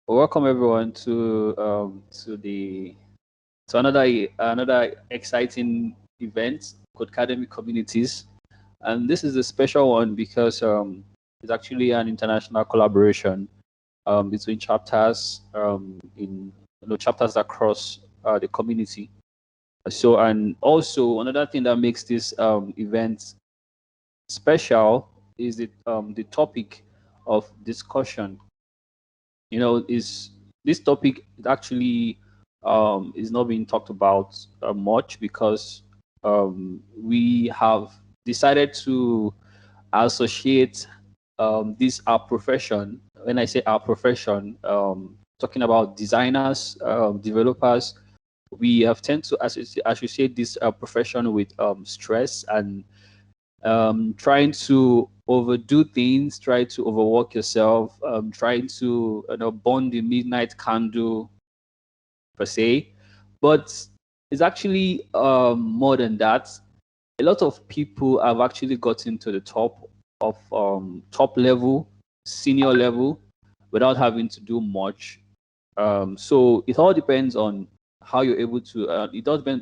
Welcome everyone to another exciting event, Codecademy Communities, and this is a special one because it's actually an international collaboration between chapters in chapters across the community. So, and also another thing that makes this event special is the topic of discussion. Is this topic actually is not being talked about much because we have decided to associate this our profession. When I say our profession, talking about designers, developers, we have tend to associate this profession with stress and trying to overdo things, try to overwork yourself, trying to burn the midnight candle per se. But it's actually more than that. A lot of people have actually gotten to the top level, senior level, without having to do much. So it all depends on how you're able to.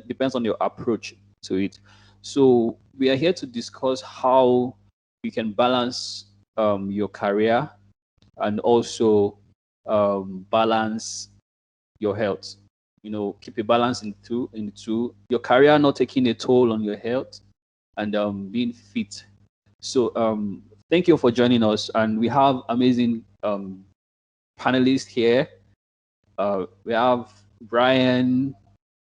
Depends on your approach to it. So we are here to discuss how you can balance your career and also balance your health. Keep a balance in the two. Your career not taking a toll on your health and being fit. So thank you for joining us, and we have amazing panelists here. We have Bryan,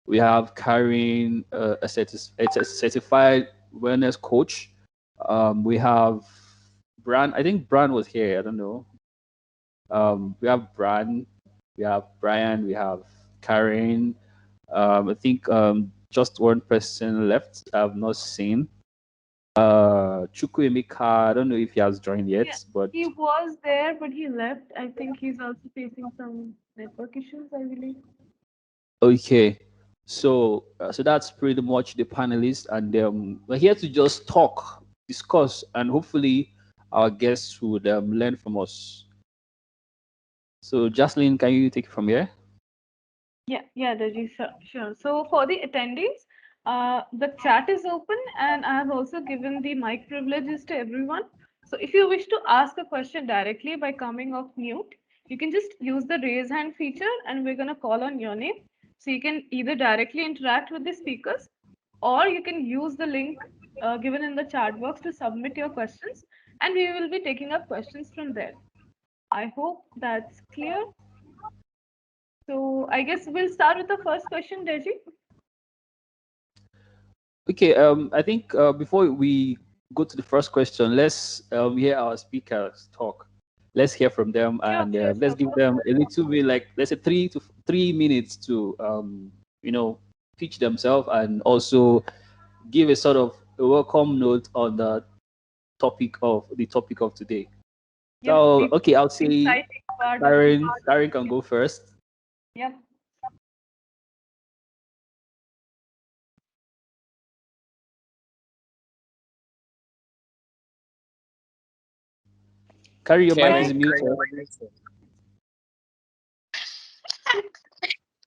we have Caren, a certified wellness coach. We have Bryan. I think Bryan was here. I don't know. We have Bryan, we have Bryan, we have Caren. I think just one person left. I've not seen. Chukwuemeka. I don't know if he has joined yet, Yeah, but he was there, but he left. I think he's also facing some network issues, I believe. okay. So that's pretty much the panelists, and we're here to just talk, discuss, and hopefully our guests would learn from us. So, Jocelyn, can you take it from here? Yeah, Raji, sure. So for the attendees, the chat is open, and I have also given the mic privileges to everyone. So if you wish to ask a question directly by coming off mute, you can just use the raise hand feature, and we're gonna call on your name. So you can either directly interact with the speakers, or you can use the link given in the chat box to submit your questions, and we will be taking up questions from there. I hope that's clear. So I guess we'll start with the first question, Deji. Okay. I think before we go to the first question, let's hear our speakers talk. Let's hear from them, Sure, and sure, let's sure. give them a little bit, like let's say 3 minutes to you know pitch themselves and also give a sort of a welcome note on the topic of today. Yep, So the okay, I'll say exciting part of the Karen can go first. yep. Karen, your mic Karen, is Karen, muted.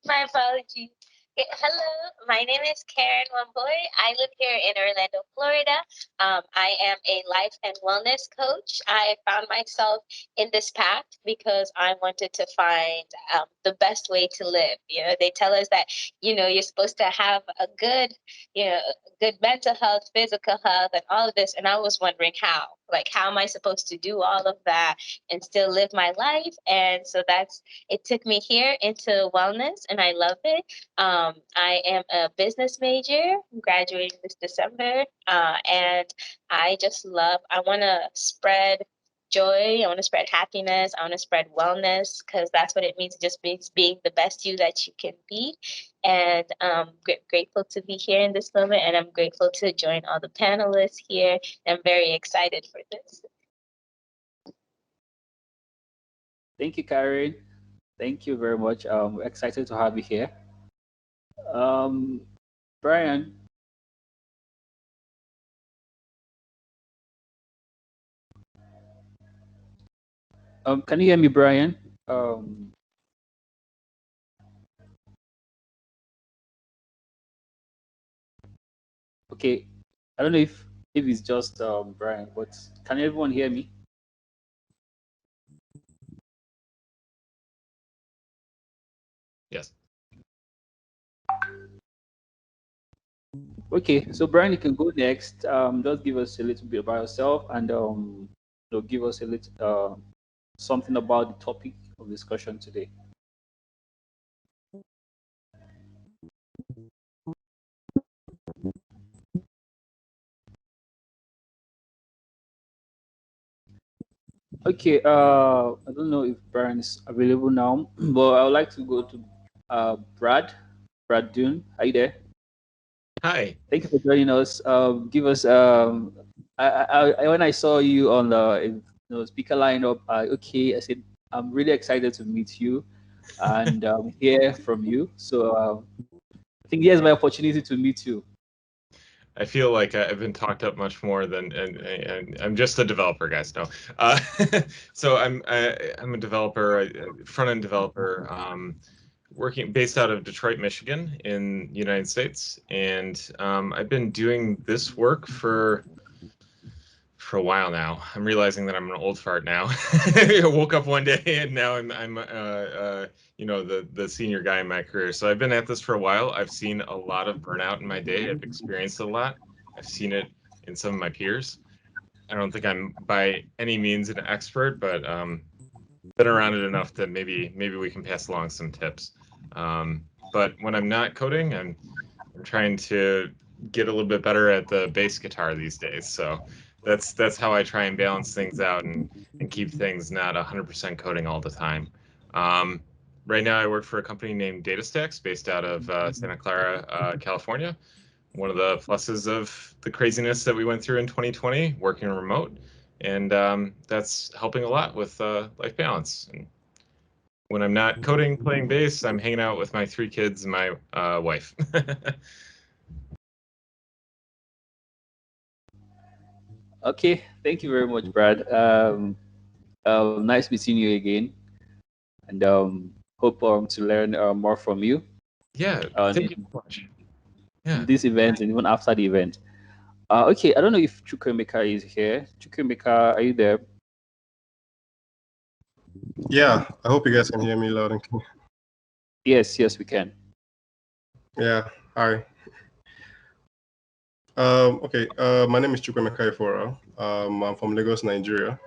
my apologies. Hello, my name is Caren Wambui. I live here in Orlando, Florida. I am a life and wellness coach. I found myself in this path because I wanted to find the best way to live. They tell us that you're supposed to have a good, good mental health, physical health, and all of this. And I was wondering how. Like, how am I supposed to do all of that and still live my life? And so it took me here into wellness, and I love it. I am a business major, graduating this December, and I want to spread joy. I want to spread happiness. I want to spread wellness because that's what it means to just being the best you that you can be. And grateful to be here in this moment, and I'm grateful to join all the panelists here. I'm very excited for this. Thank you, Karen. Thank you very much. We're excited to have you here. Um, Bryan, can you hear me, Bryan? Um, Okay, I don't know if it's just Brian, but can everyone hear me? Yes. Okay, so Brian, you can go next. Just give us a little bit about yourself and give us a little something about the topic of discussion today. Okay, I don't know if Brian is available now, but I would like to go to Brad Dunn. Are you there? Hi. Thank you for joining us. Give us when I saw you on the speaker lineup, okay, I said I'm really excited to meet you and hear from you. So I think here's my opportunity to meet you. I feel like I've been talked up much more than, and I'm just a developer, guys. No, so I'm a developer, a front-end developer, working based out of Detroit, Michigan, in the United States, and I've been doing this work for a while now. I'm realizing that I'm an old fart now. I woke up one day and now I'm the senior guy in my career. So I've been at this for a while. I've seen a lot of burnout in my day. I've experienced it a lot. I've seen it in some of my peers. I don't think I'm by any means an expert, but been around it enough that maybe we can pass along some tips. But when I'm not coding, I'm trying to get a little bit better at the bass guitar these days. So that's how I try and balance things out and keep things not 100% coding all the time. Right now, I work for a company named DataStax based out of Santa Clara, California. One of the pluses of the craziness that we went through in 2020, working remote, and that's helping a lot with life balance. And when I'm not coding, playing bass, I'm hanging out with my 3 kids and my wife. Okay, thank you very much, Brad. Nice meeting you again, and hope to learn more from you. Yeah, thank you so much. Yeah. This event and even after the event. Okay, I don't know if Chukwuemeka is here. Chukwuemeka, are you there? Yeah, I hope you guys can hear me loud and clear. Yes, we can. Yeah, hi. Okay, my name is Chukwuemeka Ifeora. I'm from Lagos, Nigeria.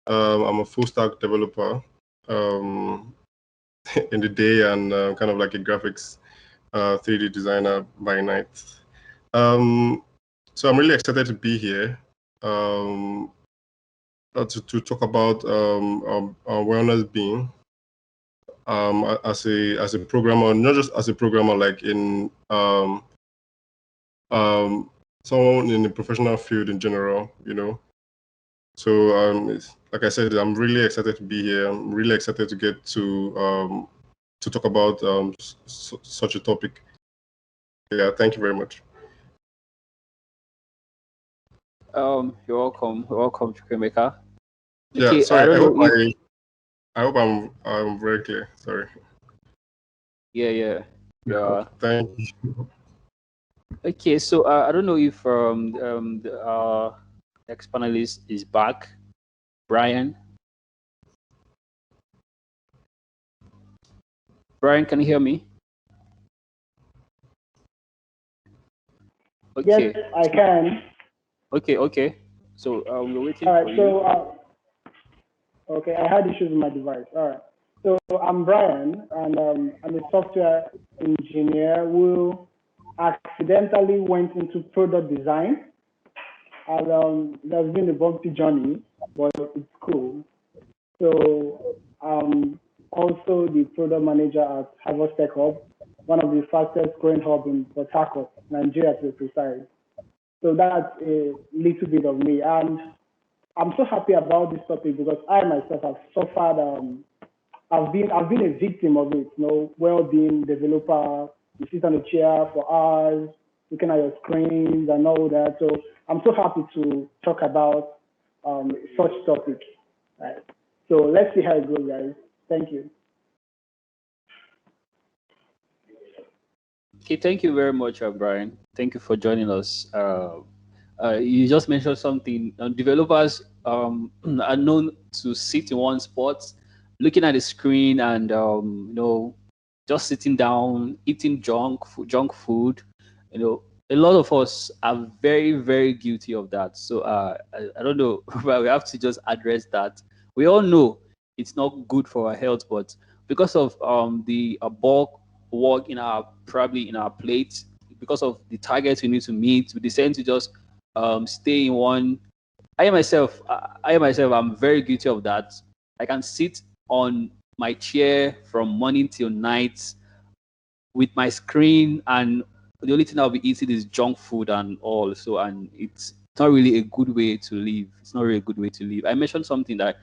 I'm a full stack developer in the day and kind of like a graphics 3D designer by night. So I'm really excited to be here to talk about wellness being as a programmer, not just as a programmer, like in someone in the professional field in general, So like I said, I'm really excited to be here. I'm really excited to get to talk about such a topic. Yeah, thank you very much. You're welcome. You're welcome, Chukwuemeka. Yeah, Okay, sorry. I hope I'm very clear. Sorry. Yeah. Thank you. Okay, so I don't know if the next panelist is back, Brian. Brian, can you hear me? Okay. Yes, I can. Okay. So we're waiting All for right. you. So, okay, I had issues with my device. All right. So I'm Brian, and I'm a software engineer who accidentally went into product design. And there's been a bumpy journey, but it's cool. So I'm also the product manager at Harvoxx Tech Hub, one of the fastest growing hub in Harcourt, Nigeria to be precise. So that's a little bit of me. And I'm so happy about this topic because I myself have suffered. I've been a victim of it. Well-being developer. You sit on a chair for hours, looking at your screens and all that. So I'm so happy to talk about such topic. Right. So let's see how it goes, guys. Thank you. Okay, thank you very much, Brian. Thank you for joining us. You just mentioned something. Developers are known to sit in one spot, looking at the screen, and just sitting down, eating junk food. A lot of us are very, very guilty of that. So I don't know, but we have to just address that. We all know it's not good for our health, but because of the bulk work in our probably in our plate, because of the targets we need to meet, we decide to just stay in one. I myself, I'm very guilty of that. I can sit on my chair from morning till night with my screen, and the only thing I'll be eating is junk food and all. So, and it's not really a good way to live. It's not really a good way to live. I mentioned something that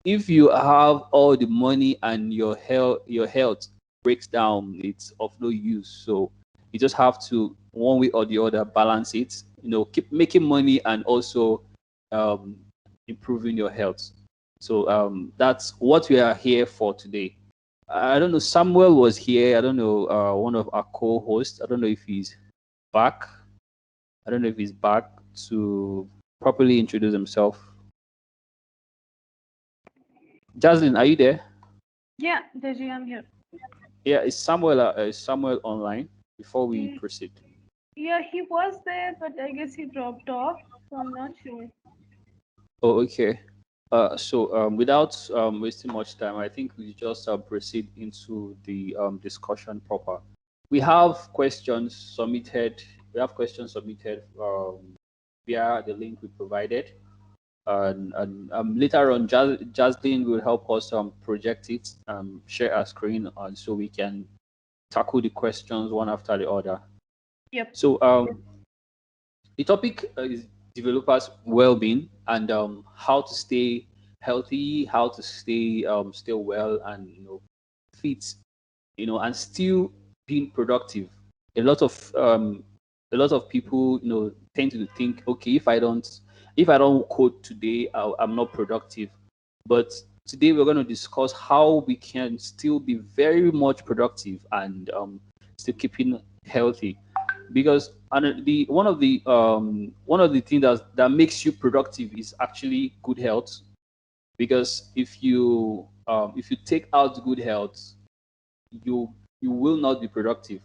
if you have all the money and your health breaks down, it's of no use. So you just have to one way or the other balance it. Keep making money and also um, improving your health. So that's what we are here for today. I don't know. Samuel was here. I don't know. One of our co-hosts. I don't know if he's back. I don't know if he's back to properly introduce himself. Jaslyn, are you there? Yeah, Deji, I'm here. Yeah, is Samuel online before we Mm, proceed? Yeah, he was there, but I guess he dropped off, so I'm not sure. Oh, okay. So without wasting much time, I think we just proceed into the discussion proper. We have questions submitted. We have questions submitted via the link we provided, and later on, Jaslyn will help us project it, share our screen, and so we can tackle the questions one after the other. Yep. So the topic is developers' well-being and how to stay healthy, how to stay well, and fit, and still being productive. A lot of people, tend to think, okay, if I don't code today, I'm not productive. But today we're going to discuss how we can still be very much productive and still keeping healthy, because the one of the things that makes you productive is actually good health. Because if you take out good health, you will not be productive.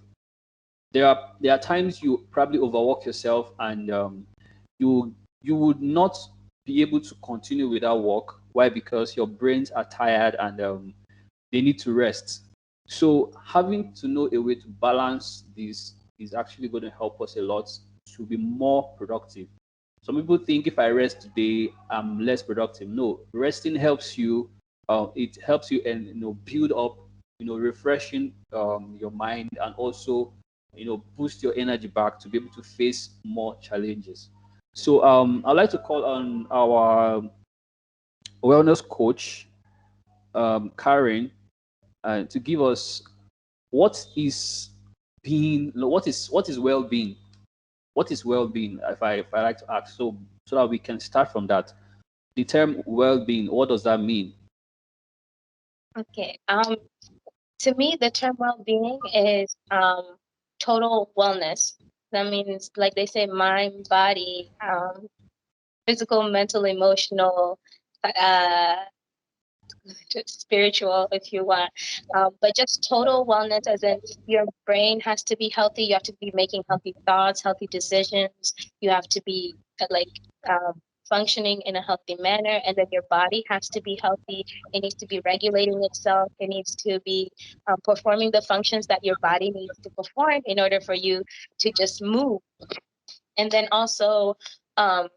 There are times you probably overwork yourself, and you would not be able to continue with that work. Why? Because your brains are tired, and they need to rest. So having to know a way to balance this is actually going to help us a lot to be more productive. Some people think if I rest today, I'm less productive. No, resting helps you. It helps you and build up, refreshing your mind, and also boost your energy back to be able to face more challenges. So I'd like to call on our wellness coach, Karen, to give us what is well-being. What is well-being, if I like to ask, so that we can start from that. The term well-being, what does that mean? Okay. To me, the term well-being is total wellness. That means, like they say, mind, body, physical, mental, emotional, uh, spiritual, if you want. But just total wellness, as in your brain has to be healthy. You have to be making healthy thoughts, healthy decisions. You have to be functioning in a healthy manner, and then your body has to be healthy. It needs to be regulating itself. It needs to be performing the functions that your body needs to perform in order for you to just move. And then also, the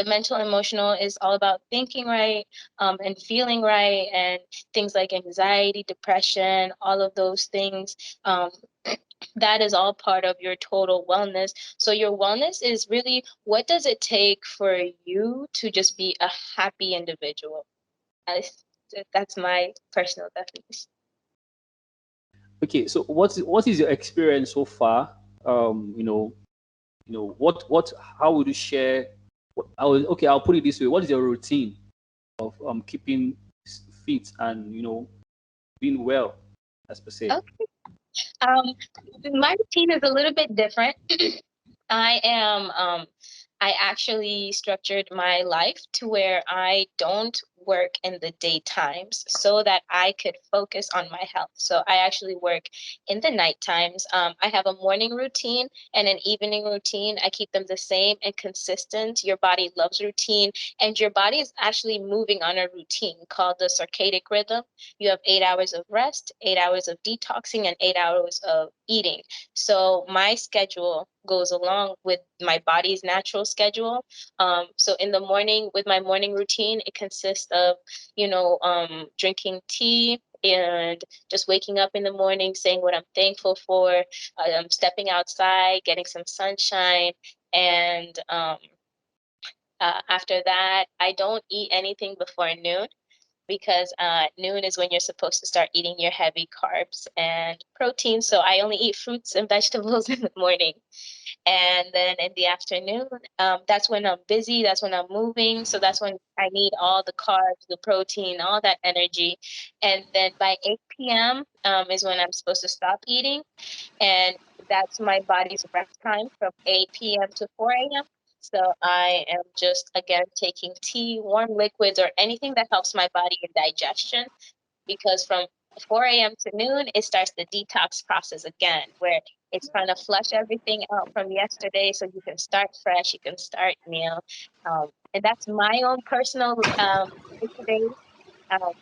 mental emotional is all about thinking right, and feeling right, and things like anxiety, depression, all of those things. That is all part of your total wellness. So your wellness is really, what does it take for you to just be a happy individual? That's my personal definition. Okay, so what is your experience so far? What how would you share? I'll put it this way. What is your routine of keeping fit and being well, as per se? Okay. My routine is a little bit different. I am I actually structured my life to where I don't work in the daytimes so that I could focus on my health. So I actually work in the night times. I have a morning routine and an evening routine. I keep them the same and consistent. Your body loves routine, and your body is actually moving on a routine called the circadian rhythm. You have 8 hours of rest, 8 hours of detoxing, and 8 hours of eating. So my schedule goes along with my body's natural schedule. So in the morning, with my morning routine, it consists of, drinking tea and just waking up in the morning, saying what I'm thankful for, stepping outside, getting some sunshine, and after that, I don't eat anything before noon, because noon is when you're supposed to start eating your heavy carbs and protein. So I only eat fruits and vegetables in the morning. And then in the afternoon, that's when I'm busy, that's when I'm moving. So that's when I need all the carbs, the protein, all that energy. And then by 8 p.m. Is when I'm supposed to stop eating. And that's my body's rest time from 8 p.m. to 4 a.m. So I am just, again, taking tea, warm liquids, or anything that helps my body in digestion, because from 4 a.m. to noon, it starts the detox process again, where it's trying to flush everything out from yesterday so you can start fresh, you can start new. And that's my own personal day-to-day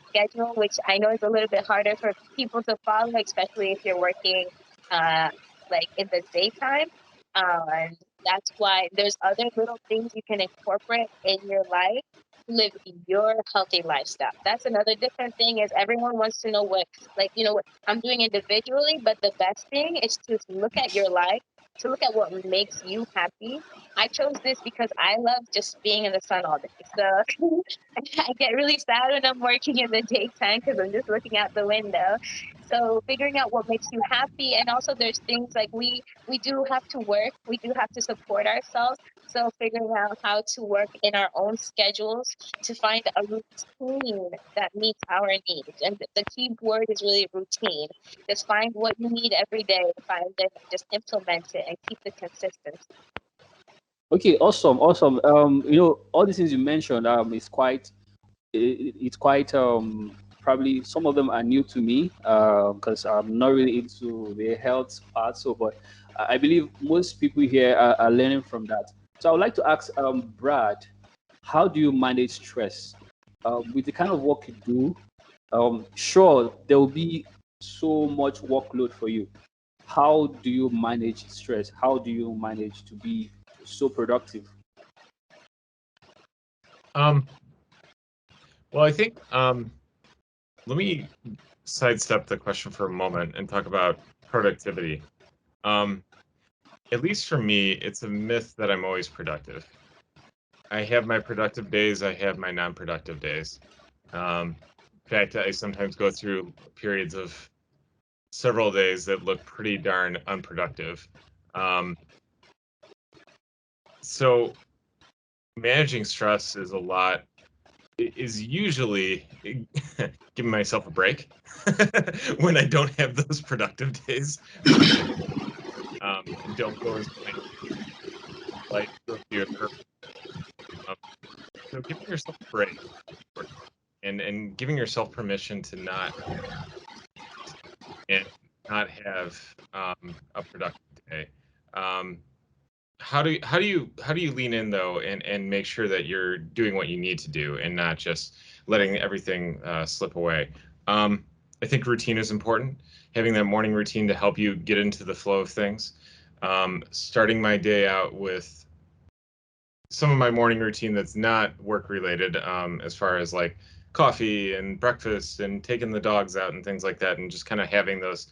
schedule, which I know is a little bit harder for people to follow, especially if you're working like in the daytime. And that's why there's other little things you can incorporate in your life to live your healthy lifestyle. That's another different thing, is everyone wants to know what, what I'm doing individually, but the best thing is to look at your life, to look at what makes you happy. I chose this because I love just being in the sun all day. So I get really sad when I'm working in the daytime because I'm just looking out the window. So figuring out what makes you happy, and also there's things like we do have to work, we do have to support ourselves. So figuring out how to work in our own schedules to find a routine that meets our needs. And the key word is really routine. Just find what you need every day, find it, just implement it, and keep the consistency. Okay, awesome, awesome. All these things you mentioned is quite it's quite probably some of them are new to me because I'm not really into the health part. So, but I believe most people here are learning from that. So, I would like to ask Brad, how do you manage stress with the kind of work you do? Sure, there will be so much workload for you. How do you manage stress? How do you manage to be so productive? Well, I think let me sidestep the question for a moment and talk about productivity. At least for me, it's a myth that I'm always productive. I have my productive days, I have my non-productive days. In fact, I sometimes go through periods of several days that look pretty darn unproductive. So managing stress is usually giving myself a break when I don't have those productive days. Don't go as life goes to your purpose. So giving yourself a break and giving yourself permission to not have a productive day. How do you lean in though and make sure that you're doing what you need to do and not just letting everything slip away? I think routine is important. Having that morning routine to help you get into the flow of things. Starting my day out with some of my morning routine that's not work related, as far as like coffee and breakfast and taking the dogs out and things like that, and just kind of having those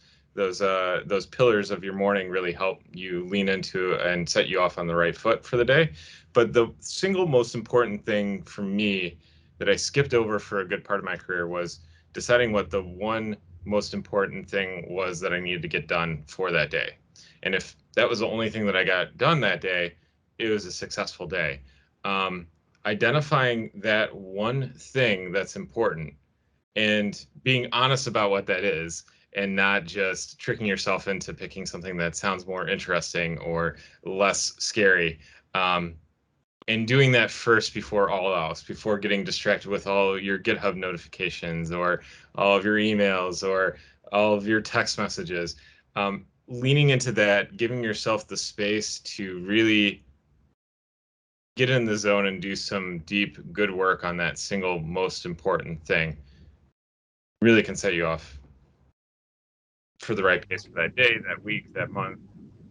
pillars of your morning really help you lean into and set you off on the right foot for the day. But the single most important thing for me that I skipped over for a good part of my career was deciding what the one most important thing was that I needed to get done for that day. And if that was the only thing that I got done that day, it was a successful day. Identifying that one thing that's important and being honest about what that is, and not just tricking yourself into picking something that sounds more interesting or less scary. And doing that first before all else, before getting distracted with all your GitHub notifications or all of your emails or all of your text messages. Leaning into that, giving yourself the space to really get in the zone and do some deep, good work on that single most important thing really can set you off for the right pace for that day, that week, that month,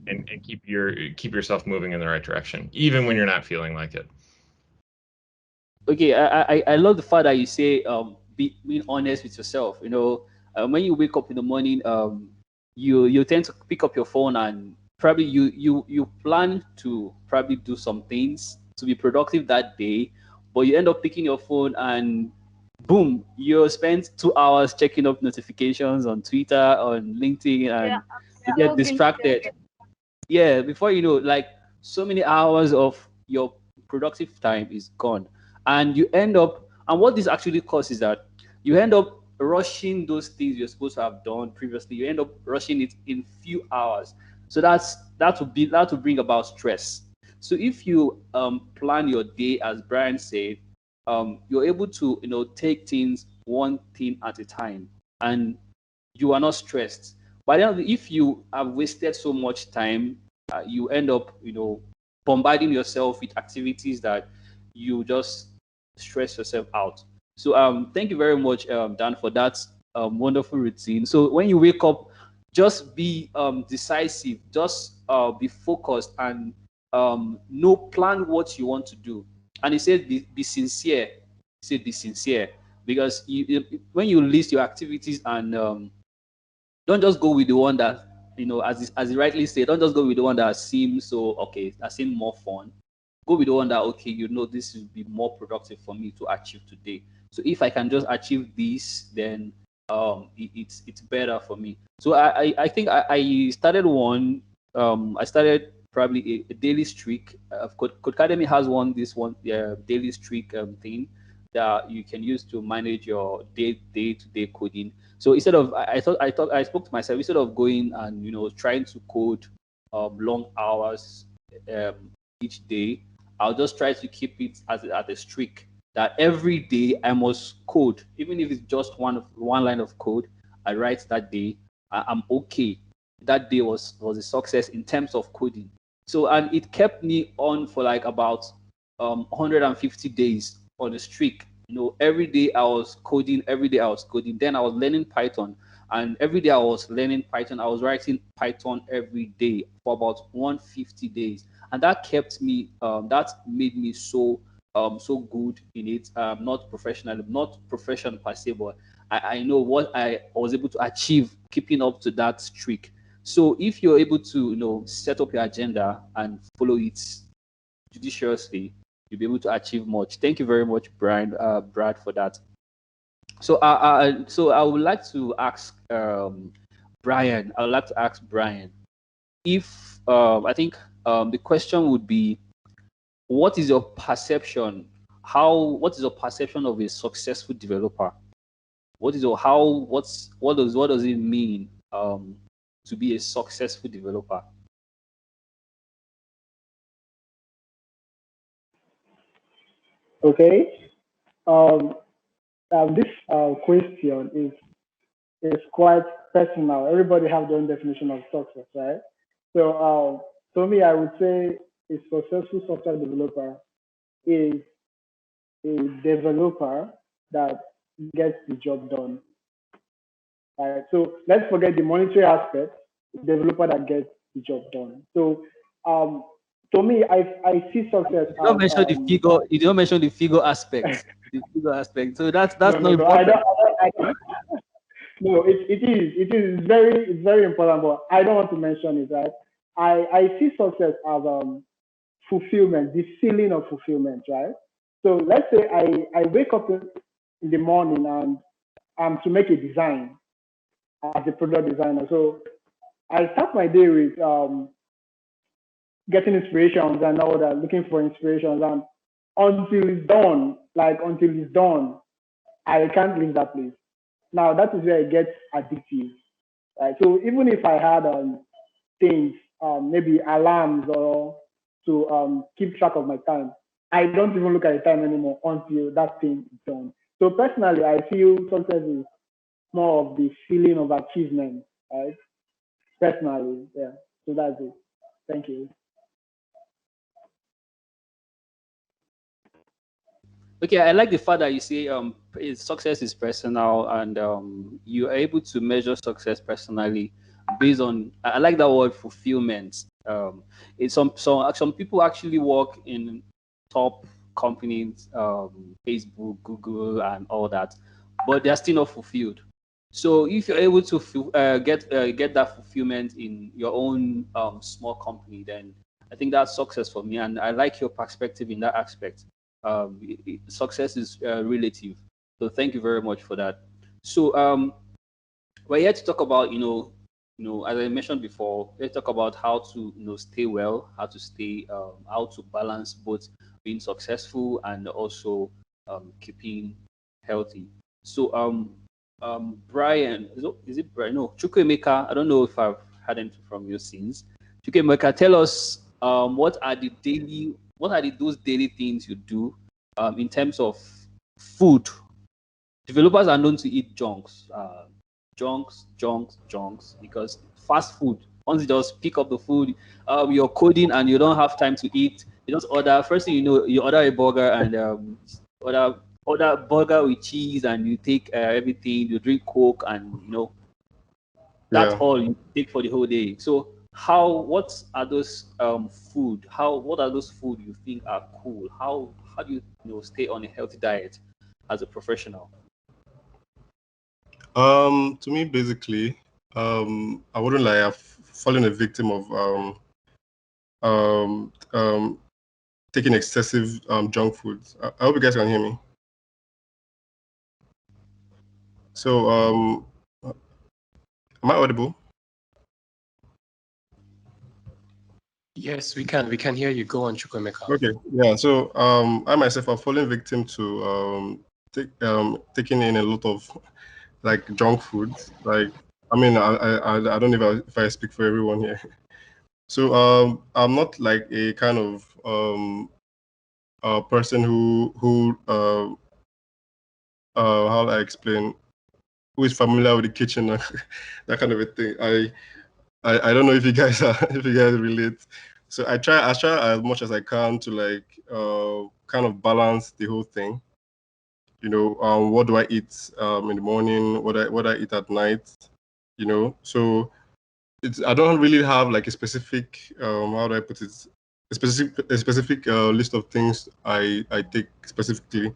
and keep yourself moving in the right direction, even when you're not feeling like it. Okay, I love the fact that you say being honest with yourself. You know, when you wake up in the morning, you tend to pick up your phone and probably you plan to probably do some things to be productive that day, but you end up picking your phone and boom, you spend 2 hours checking up notifications on Twitter, on LinkedIn, Yeah, and you I'm get so guilty of distracted. it. Yeah, before you know, like so many hours of your productive time is gone, and you end up. And what this actually causes is that you end up rushing those things you're supposed to have done previously. You end up rushing it in few hours. So that will bring about stress. So if you plan your day, as Brian said, you're able to take things one thing at a time, and you are not stressed. But then if you have wasted so much time, you end up, bombarding yourself with activities that you just stress yourself out. So thank you very much, Dan, for that wonderful routine. So when you wake up, just be decisive, just be focused, and know plan what you want to do. And he said be sincere. He said be sincere because when you list your activities and don't just go with the one that as he rightly said, don't just go with the one that seems so okay, that seems more fun. Go with the one that okay, this will be more productive for me to achieve today. So if I can just achieve this, then it's better for me. So I think I started one. I started probably a daily streak. Codecademy has one daily streak thing that you can use to manage your day to day coding. So instead of I spoke to myself, instead of going and trying to code long hours each day, I'll just try to keep it at a streak that every day I must code, even if it's just one line of code I write that day. I'm okay. That day was a success in terms of coding. So and it kept me on for like about 150 days on a streak. Every day I was coding, every day I was coding. Then I was learning Python, and every day I was learning Python. I was writing Python every day for about 150 days, and that kept me. That made me so good in it. Not professional, not professional per se, but I know what I was able to achieve keeping up to that streak. So if you're able to set up your agenda and follow it judiciously, you'll be able to achieve much. Thank you very much, Brad, for that. So I would like to ask Brian. I would like to ask Brian if I think the question would be, what is your perception? What is your perception of a successful developer? What does it mean to be a successful developer? Okay. Um, this question is quite personal. Everybody have their own definition of success, right? So, for me, I would say a successful software developer is a developer that gets the job done. Right? So let's forget the monetary aspect. Developer that gets the job done. So, to me, I see success You don't as mention the figure. You don't mention the figure aspect. The figure aspect. So that's no, not no, no. important. I don't. No, it is very important, but I don't want to mention it, right? I see success as fulfillment, the feeling of fulfillment, right? So let's say I wake up in the morning and I'm to make a design as a product designer. So I start my day with getting inspirations and all that, looking for inspirations, and until it's done, I can't leave that place. Now that is where it gets addictive. right? So even if I had things, maybe alarms or to keep track of my time, I don't even look at the time anymore until that thing is done. So personally, I feel success is more of the feeling of achievement, right? Personally, yeah. So that's it. Thank you. Okay, I like the fact that you say success is personal, and you are able to measure success personally based on. I like that word fulfillment. It's some people actually work in top companies, Facebook, Google, and all that, but they're still not fulfilled. So if you're able to get that fulfillment in your own small company, then I think that's success for me, and I like your perspective in that aspect. Success is relative. So thank you very much for that. So we're here to talk about as I mentioned before, let's talk about how to stay well, how to stay how to balance both being successful and also keeping healthy. So Brian, is it Brian? No, Chukwuemeka. I don't know if I've had anything from you since. Chukwuemeka, tell us what are those daily things you do in terms of food. Developers are known to eat junks, because fast food. Once you just pick up the food, you're coding and you don't have time to eat. You just order. First thing you know, you order a burger and order burger with cheese, and you take everything. You drink Coke, and that's Yeah. all you take for the whole day. So what are those what are those food you think are cool? How do you stay on a healthy diet as a professional? To me, basically, I wouldn't lie. I've fallen a victim of um, um, taking excessive junk food. I hope you guys can hear me. So, am I audible? Yes, we can. We can hear you. Go on, Chukwuemeka. Okay. Yeah. So, I myself have fallen victim to taking in a lot of like junk food. Like, I mean, I don't know if I speak for everyone here. So, I'm not like a kind of person who how do I explain, who is familiar with the kitchen and that kind of a thing. I don't know if you guys are if you guys relate. So I try as much as I can to like kind of balance the whole thing. What do I eat in the morning? What I eat at night? So I don't really have like a specific how do I put it, a specific list of things I take specifically,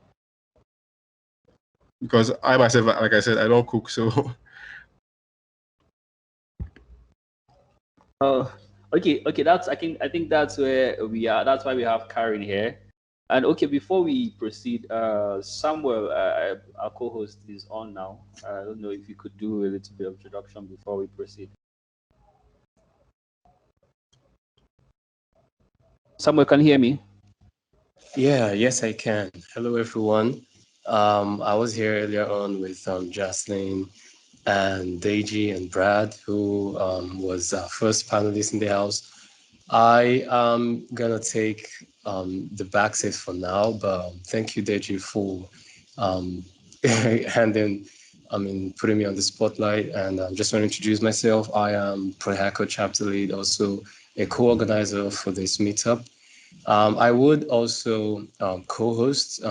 because I myself, like I said, I don't cook. So Oh, okay. I think that's where we are. That's why we have Karen here. And okay, before we proceed, Samuel, our co-host, is on now. I don't know if you could do a little bit of introduction before we proceed. Samuel, can you hear me? Yeah, yes, I can. Hello, everyone. I was here earlier on with Jocelyn and Deji and Brad, who was our first panelist in the house. I am gonna take the back seat for now, but thank you, Deji, for um, handing, putting me on the spotlight. And I just want to introduce myself. I am Harcourt chapter lead, also a co-organizer for this meetup. I would also co-host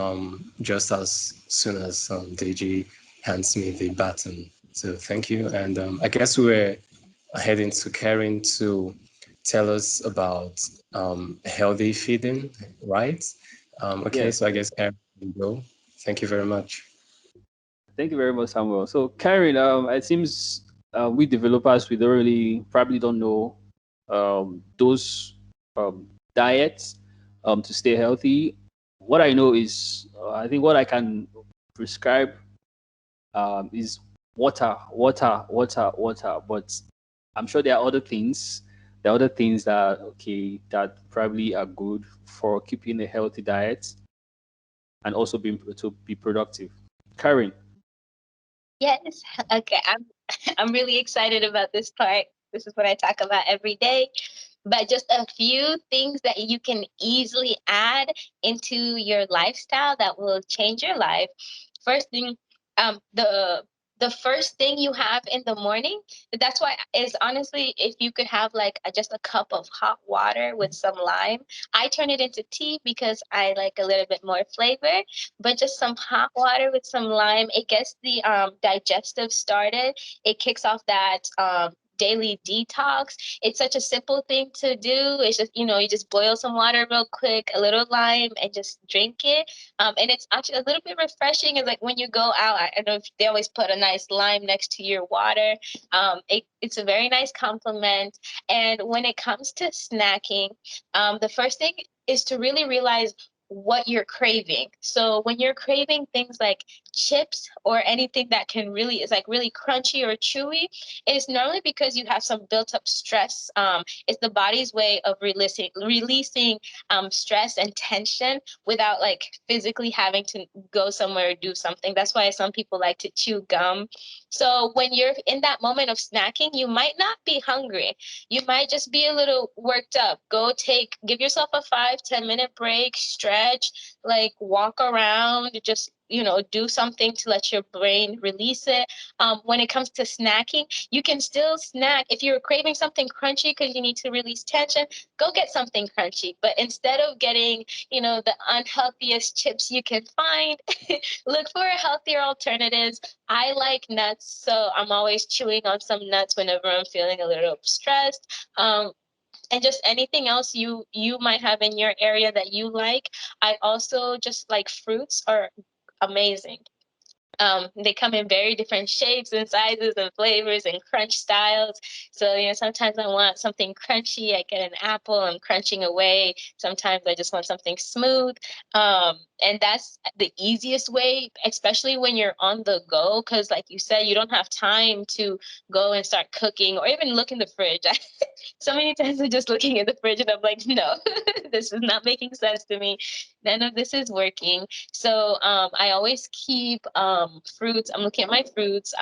just as soon as Deji hands me the baton. So thank you. And I guess we're heading to Karen to tell us about healthy feeding, right? Okay, Yes. so I guess Karen will go. Thank you very much. Thank you very much, Samuel. So, Karen, it seems we developers we probably don't know those diets to stay healthy. What I know is, I think what I can prescribe is water. But I'm sure there are other things. There are other things that probably are good for keeping a healthy diet and also being to be productive. Karen. Yes. Okay. I'm really excited about this part. This is what I talk about every day. But just a few things that you can easily add into your lifestyle that will change your life. First thing, the first thing you have in the morning, that's why is honestly, if you could have like just a cup of hot water with some lime. I turn it into tea because I like a little bit more flavor, but just some hot water with some lime, it gets the digestive started. It kicks off that daily detox. It's such a simple thing to do. It's just, you just boil some water real quick, a little lime, and just drink it. And it's actually a little bit refreshing. It's like when you go out, I don't know if they always put a nice lime next to your water. It's a very nice compliment. And when it comes to snacking, the first thing is to really realize what you're craving. So when you're craving things like chips or anything that can really is like really crunchy or chewy, it's normally because you have some built up stress. It's the body's way of releasing stress and tension without like physically having to go somewhere or do something. That's why some people like to chew gum. So when you're in that moment of snacking, you might not be hungry. You might just be a little worked up. Give yourself a 5-10 minute break, stretch, like walk around, just do something to let your brain release it. When it comes to snacking, you can still snack. If you're craving something crunchy because you need to release tension, go get something crunchy. But instead of getting, the unhealthiest chips you can find, look for healthier alternatives. I like nuts, so I'm always chewing on some nuts whenever I'm feeling a little stressed. And just anything else you might have in your area that you like. I also just like fruits are amazing. They come in very different shapes and sizes and flavors and crunch styles. So, sometimes I want something crunchy. I get an apple, I'm crunching away. Sometimes I just want something smooth. And that's the easiest way, especially when you're on the go. Because like you said, you don't have time to go and start cooking or even look in the fridge. So many times I'm just looking at the fridge and I'm like, no, this is not making sense to me. None of this is working. So I always keep fruits. I'm looking at my fruits.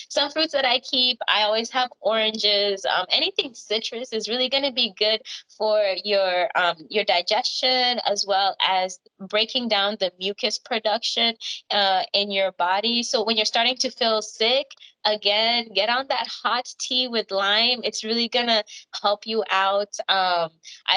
Some fruits that I keep, I always have oranges. Anything citrus is really going to be good for your digestion, as well as breaking down the mucus production in your body. So when you're starting to feel sick, again, get on that hot tea with lime. It's really gonna help you out. I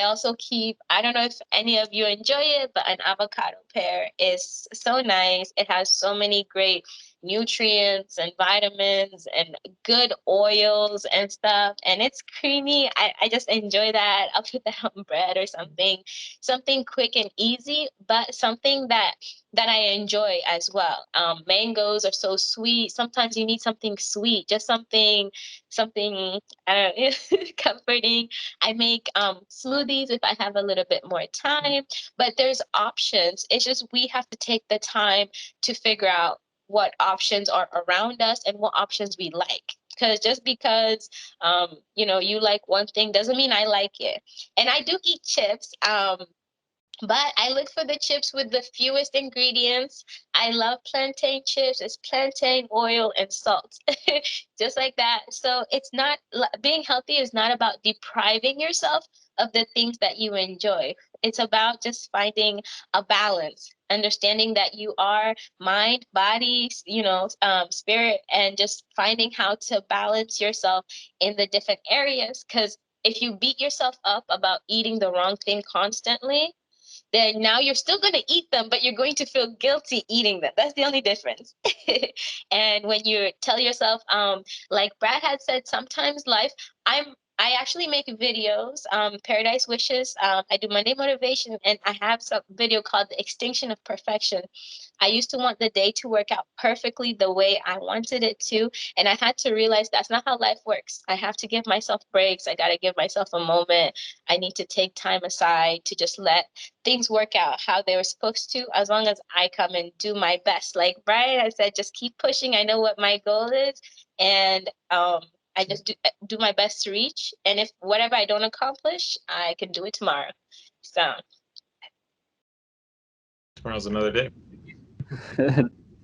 also keep, I don't know if any of you enjoy it, but an avocado pear is so nice. It has so many great nutrients and vitamins and good oils and stuff. And it's creamy. I just enjoy that. I'll put that on bread or something quick and easy, but something that I enjoy as well. Mangoes are so sweet. Sometimes you need something sweet, just something I don't know, comforting. I make smoothies if I have a little bit more time, but there's options. It's just we have to take the time to figure out what options are around us and what options we like. Because just because you like one thing doesn't mean I like it. And I do eat chips. But I look for the chips with the fewest ingredients. I love plantain chips. It's plantain, oil, and salt, just like that. So it's not being healthy is not about depriving yourself of the things that you enjoy. It's about just finding a balance, understanding that you are mind, body, spirit, and just finding how to balance yourself in the different areas. Because if you beat yourself up about eating the wrong thing constantly, then now you're still going to eat them, but you're going to feel guilty eating them. That's the only difference. And when you tell yourself, like Brad had said, sometimes I actually make videos, Paradise Wishes. I do Monday Motivation, and I have some video called The Extinction of Perfection. I used to want the day to work out perfectly the way I wanted it to. And I had to realize that's not how life works. I have to give myself breaks. I got to give myself a moment. I need to take time aside to just let things work out how they were supposed to, as long as I come and do my best. Like Bryan has said, just keep pushing. I know what my goal is. And I just do my best to reach. And if whatever I don't accomplish, I can do it tomorrow. So Tomorrow's another day.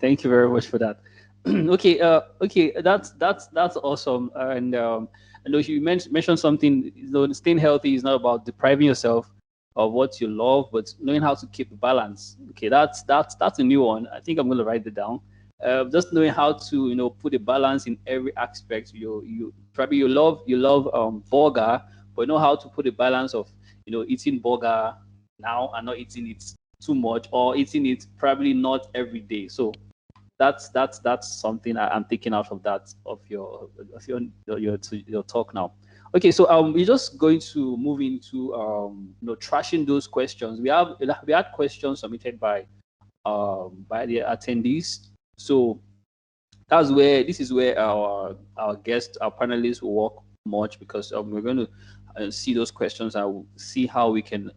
Thank you very much for that. Okay, okay, that's awesome. And I know you mentioned something. Staying healthy is not about depriving yourself of what you love, but knowing how to keep the balance. Okay, that's a new one. I think I'm going to write it down. Just knowing how to put a balance in every aspect. You probably you love burger, but know how to put a balance of eating burger now and not eating it too much, or eating it probably not every day. So that's something I'm taking out of that of your talk now. Okay, so we're just going to move into trashing those questions. We had questions submitted by the attendees. So this is where our guests, our panelists will work much, because we're going to see those questions and we'll see how we can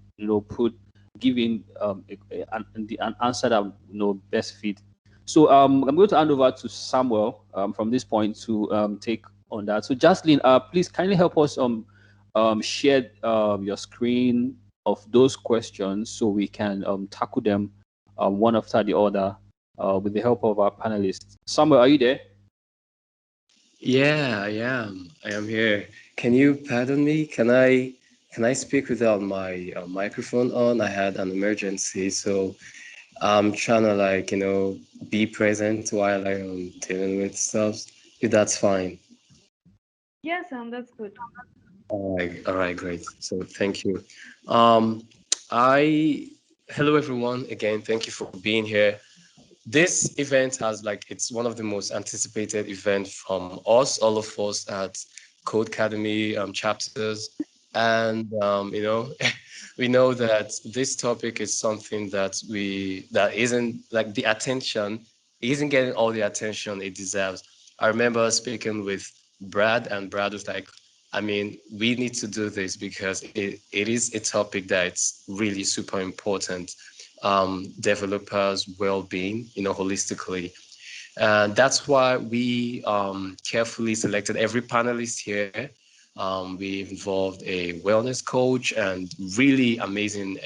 put give in an answer that best fit. So I'm going to hand over to Samuel from this point to take on that. So Jocelyn, please kindly help us share your screen of those questions so we can tackle them one after the other with the help of our panelists. Samuel, are you there? Yeah, I am. I am here. Can you pardon me? Can I speak without my microphone on? I had an emergency, so I'm trying to be present while I am dealing with stuff. If that's fine. Yes, that's good. All right, great. So thank you. Um, I Hello everyone again. Thank you for being here. This event it's one of the most anticipated events from us, all of us at Codecademy Chapters, and we know that this topic is something that isn't like the attention, isn't getting all the attention it deserves. I remember speaking with Brad, and Brad was like, I mean, we need to do this because it is a topic that's really super important. Developers' well-being, holistically. And that's why we carefully selected every panelist here. We involved a wellness coach and really amazing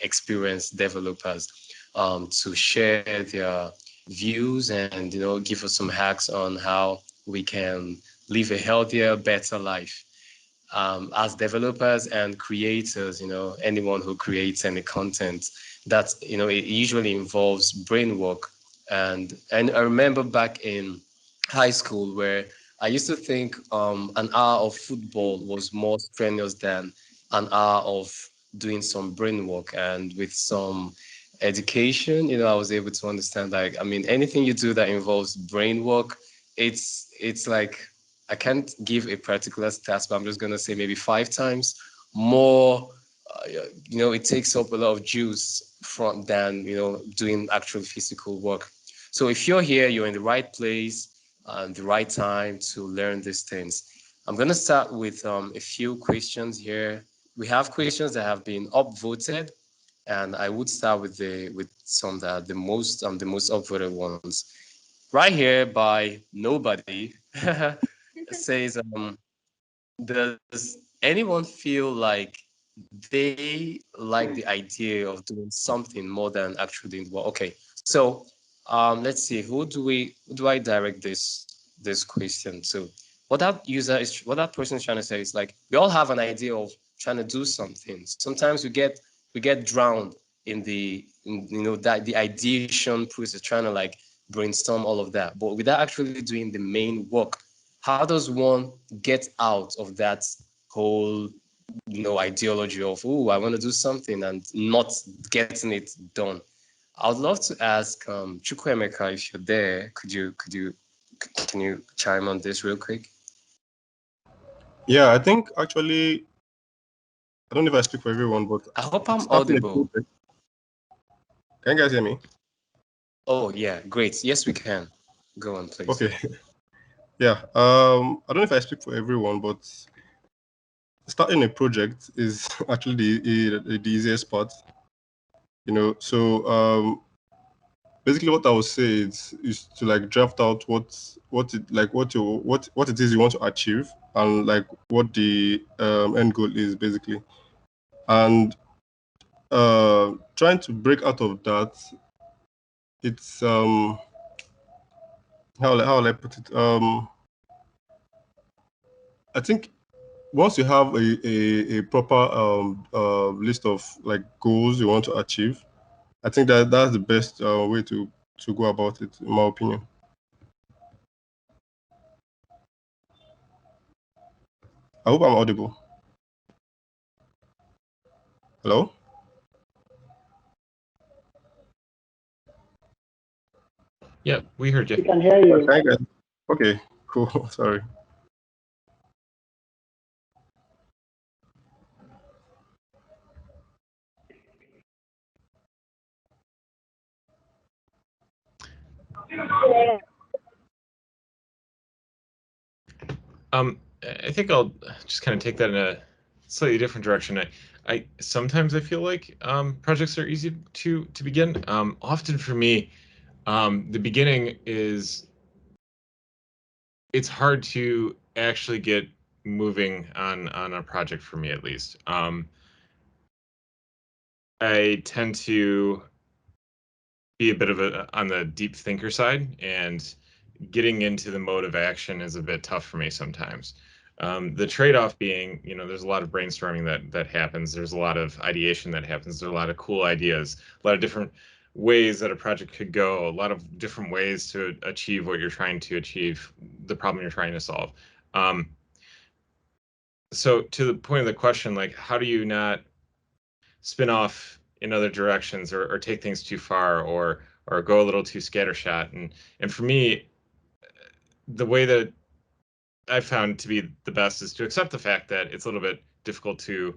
experienced developers to share their views and give us some hacks on how we can live a healthier, better life. As developers and creators, anyone who creates any content, it usually involves brain work. And I remember back in high school where I used to think an hour of football was more strenuous than an hour of doing some brain work. And with some education, I was able to understand, like, I mean, anything you do that involves brain work, it's like, I can't give a particular stat, but I'm just going to say maybe 5 times more. It takes up a lot of juice from than doing actual physical work. So if you're here, you're in the right place and the right time to learn these things. I'm going to start with a few questions here. We have questions that have been upvoted, and I would start with some that are the most upvoted ones. Right here by nobody says, does anyone feel like they like the idea of doing something more than actually doing well? Okay, so let's see, who do I direct this question to? What that person is trying to say is, like, we all have an idea of trying to do something. Sometimes we get drowned in that the ideation process, trying to like brainstorm all of that, but without actually doing the main work. How does one get out of that whole ideology of, oh, I want to do something, and not getting it done? I would love to ask Chukwuemeka, if you're there, can you chime on this real quick? Yeah, I think actually, I don't know if I speak for everyone, but I hope I'm starting a audible. project. Can you guys hear me? Oh yeah, great. Yes, we can. Go on, please. Okay. Yeah. I don't know if I speak for everyone, but starting a project is actually the easiest part. So basically what I would say is to like draft out what it is you want to achieve, and like what the end goal is basically, and trying to break out of that. It's how will I put it? I think once you have a proper list of like goals you want to achieve, I think that's the best way to go about it, in my opinion. I hope I'm audible. Hello? Yeah, we heard We you. can hear you. Okay, cool. Sorry. I think I'll just kind of take that in a slightly different direction. I sometimes I feel like projects are easy to begin. Often for me, the beginning is it's hard to actually get moving on a project for me, at least. I tend to be a bit of on the deep thinker side, and getting into the mode of action is a bit tough for me sometimes. The trade-off being, there's a lot of brainstorming that happens. There's a lot of ideation that happens. There's a lot of cool ideas, a lot of different ways that a project could go, a lot of different ways to achieve what you're trying to achieve, the problem you're trying to solve. So to the point of the question, like, how do you not spin off in other directions or take things too far or go a little too scattershot? And for me, the way that I found to be the best is to accept the fact that it's a little bit difficult to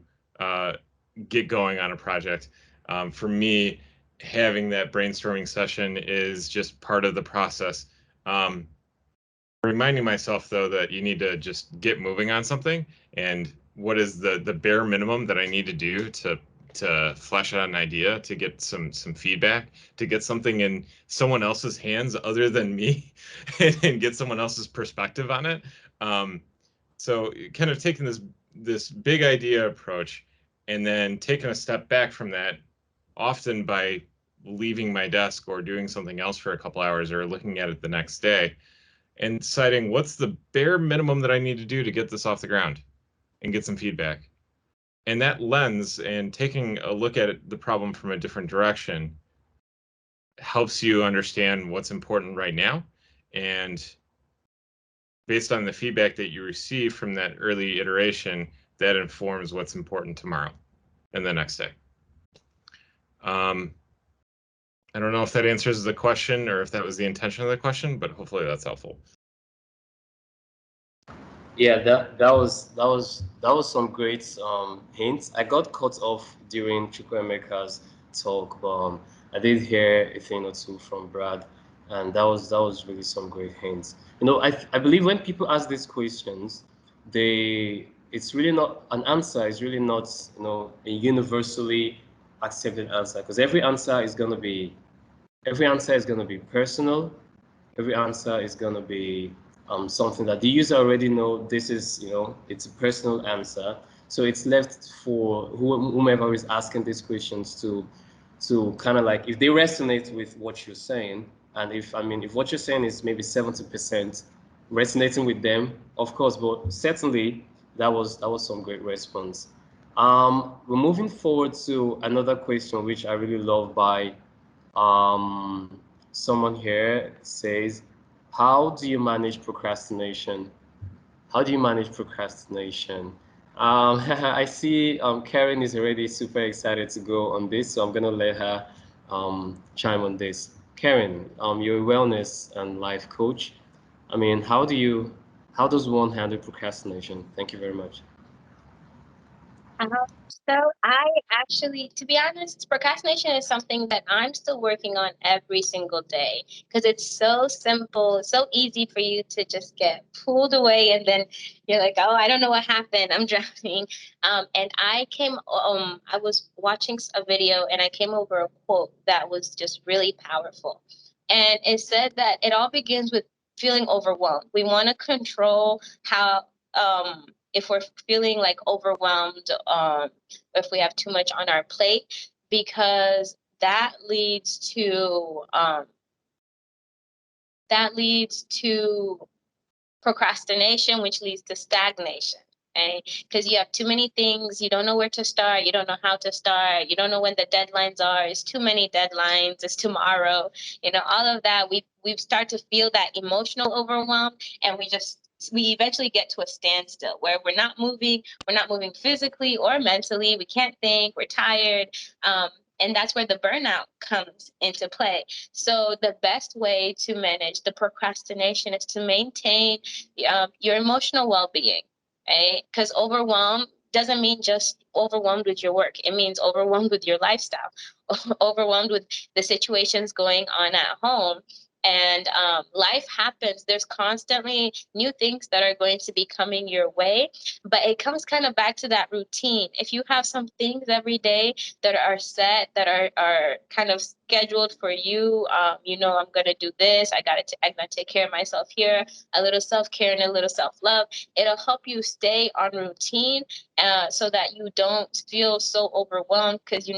get going on a project. For me, having that brainstorming session is just part of the process. Reminding myself, though, that you need to just get moving on something, and what is the bare minimum that I need to do to flesh out an idea, to get some feedback, to get something in someone else's hands other than me, and get someone else's perspective on it. So kind of taking this big idea approach and then taking a step back from that, often by leaving my desk or doing something else for a couple hours or looking at it the next day, and deciding what's the bare minimum that I need to do to get this off the ground and get some feedback. And that lens and taking a look at the problem from a different direction helps you understand what's important right now. And based on the feedback that you receive from that early iteration, that informs what's important tomorrow and the next day. I don't know if that answers the question or if that was the intention of the question, but hopefully that's helpful. Yeah, that was some great hints. I got cut off during Chukwuemeka's talk, but I did hear a thing or two from Brad, and that was really some great hints. I believe when people ask these questions, it's really not an answer. It's really not a universally accepted answer, because every answer is gonna be personal. Every answer is gonna be something that the user already know. This is, it's a personal answer. So it's left for whomever is asking these questions to kind of like, if they resonate with what you're saying, and if what you're saying is maybe 70% resonating with them, of course, but certainly that was some great response. We're moving forward to another question, which I really love, by someone here says, how do you manage procrastination? How do you manage procrastination? I see Caren is already super excited to go on this, so I'm going to let her chime on this. Caren, you're a wellness and life coach. How does one handle procrastination? Thank you very much. So I actually, to be honest, procrastination is something that I'm still working on every single day, because it's so simple, it's so easy for you to just get pulled away, and then you're like, oh, I don't know what happened, I'm drowning. And I was watching a video, and I came over a quote that was just really powerful. And it said that it all begins with feeling overwhelmed. We want to control how, if we're feeling like overwhelmed, if we have too much on our plate, because that leads to that leads to procrastination, which leads to stagnation. Right? Because you have too many things, you don't know where to start, you don't know how to start, you don't know when the deadlines are. It's too many deadlines, it's tomorrow, all of that. We start to feel that emotional overwhelm, and we eventually get to a standstill where we're not moving physically or mentally. We can't think, we're tired. And that's where the burnout comes into play. So the best way to manage the procrastination is to maintain your emotional well-being, right? Because overwhelm doesn't mean just overwhelmed with your work. It means overwhelmed with your lifestyle, overwhelmed with the situations going on at home. And life happens. There's constantly new things that are going to be coming your way, but it comes kind of back to that routine. If you have some things every day that are set, that are kind of scheduled for you, I'm going to do this. I'm going to take care of myself here, a little self-care and a little self-love. It'll help you stay on routine so that you don't feel so overwhelmed because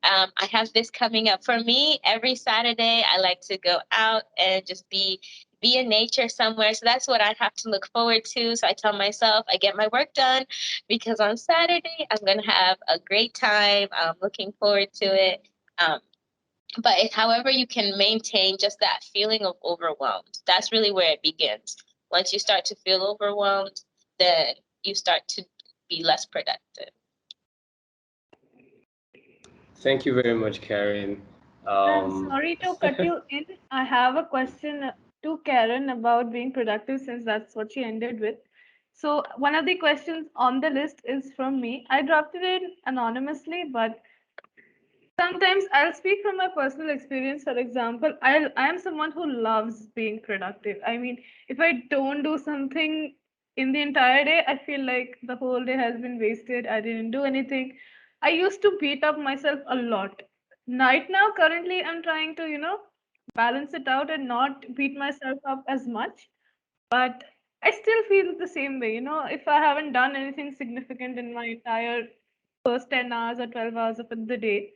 I have this coming up. For me, every Saturday, I like to go out and just be in nature somewhere. So that's what I have to look forward to. So I tell myself I get my work done because on Saturday, I'm going to have a great time. I'm looking forward to it. But however you can maintain just that feeling of overwhelmed, that's really where it begins. Once you start to feel overwhelmed, then you start to be less productive. Thank you very much, Caren. I'm sorry to cut you in. I have a question to Caren about being productive, since that's what she ended with. So one of the questions on the list is from me. I drafted it anonymously, but sometimes I'll speak from my personal experience. For example, I am someone who loves being productive. I mean, if I don't do something in the entire day, I feel like the whole day has been wasted. I didn't do anything. I used to beat up myself a lot. Right now, currently, I'm trying to, balance it out and not beat myself up as much. But I still feel the same way. If I haven't done anything significant in my entire first 10 hours or 12 hours of the day,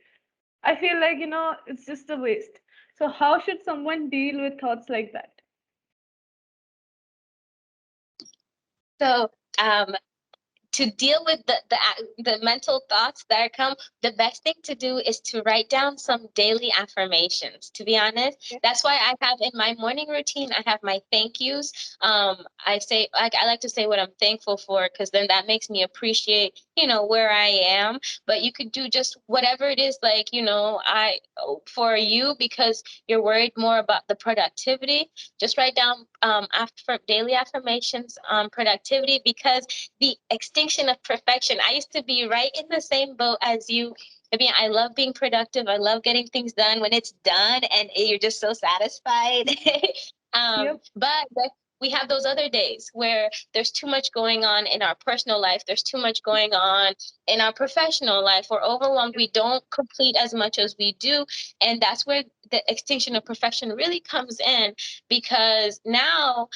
I feel like, it's just a waste. So how should someone deal with thoughts like that? So to deal with the mental thoughts that come, the best thing to do is to write down some daily affirmations. To be honest, that's why I have in my morning routine, I have my thank yous. I say, I like to say what I'm thankful for, because then that makes me appreciate, where I am. But you could do just whatever it is, like, for you, because you're worried more about the productivity. Just write down daily affirmations on productivity, because the extinction of perfection. I used to be right in the same boat as you. I mean, I love being productive. I love getting things done when it's done and you're just so satisfied. Yep. But we have those other days where there's too much going on in our personal life. There's too much going on in our professional life. We're overwhelmed. We don't complete as much as we do. And that's where the extinction of perfection really comes in, because now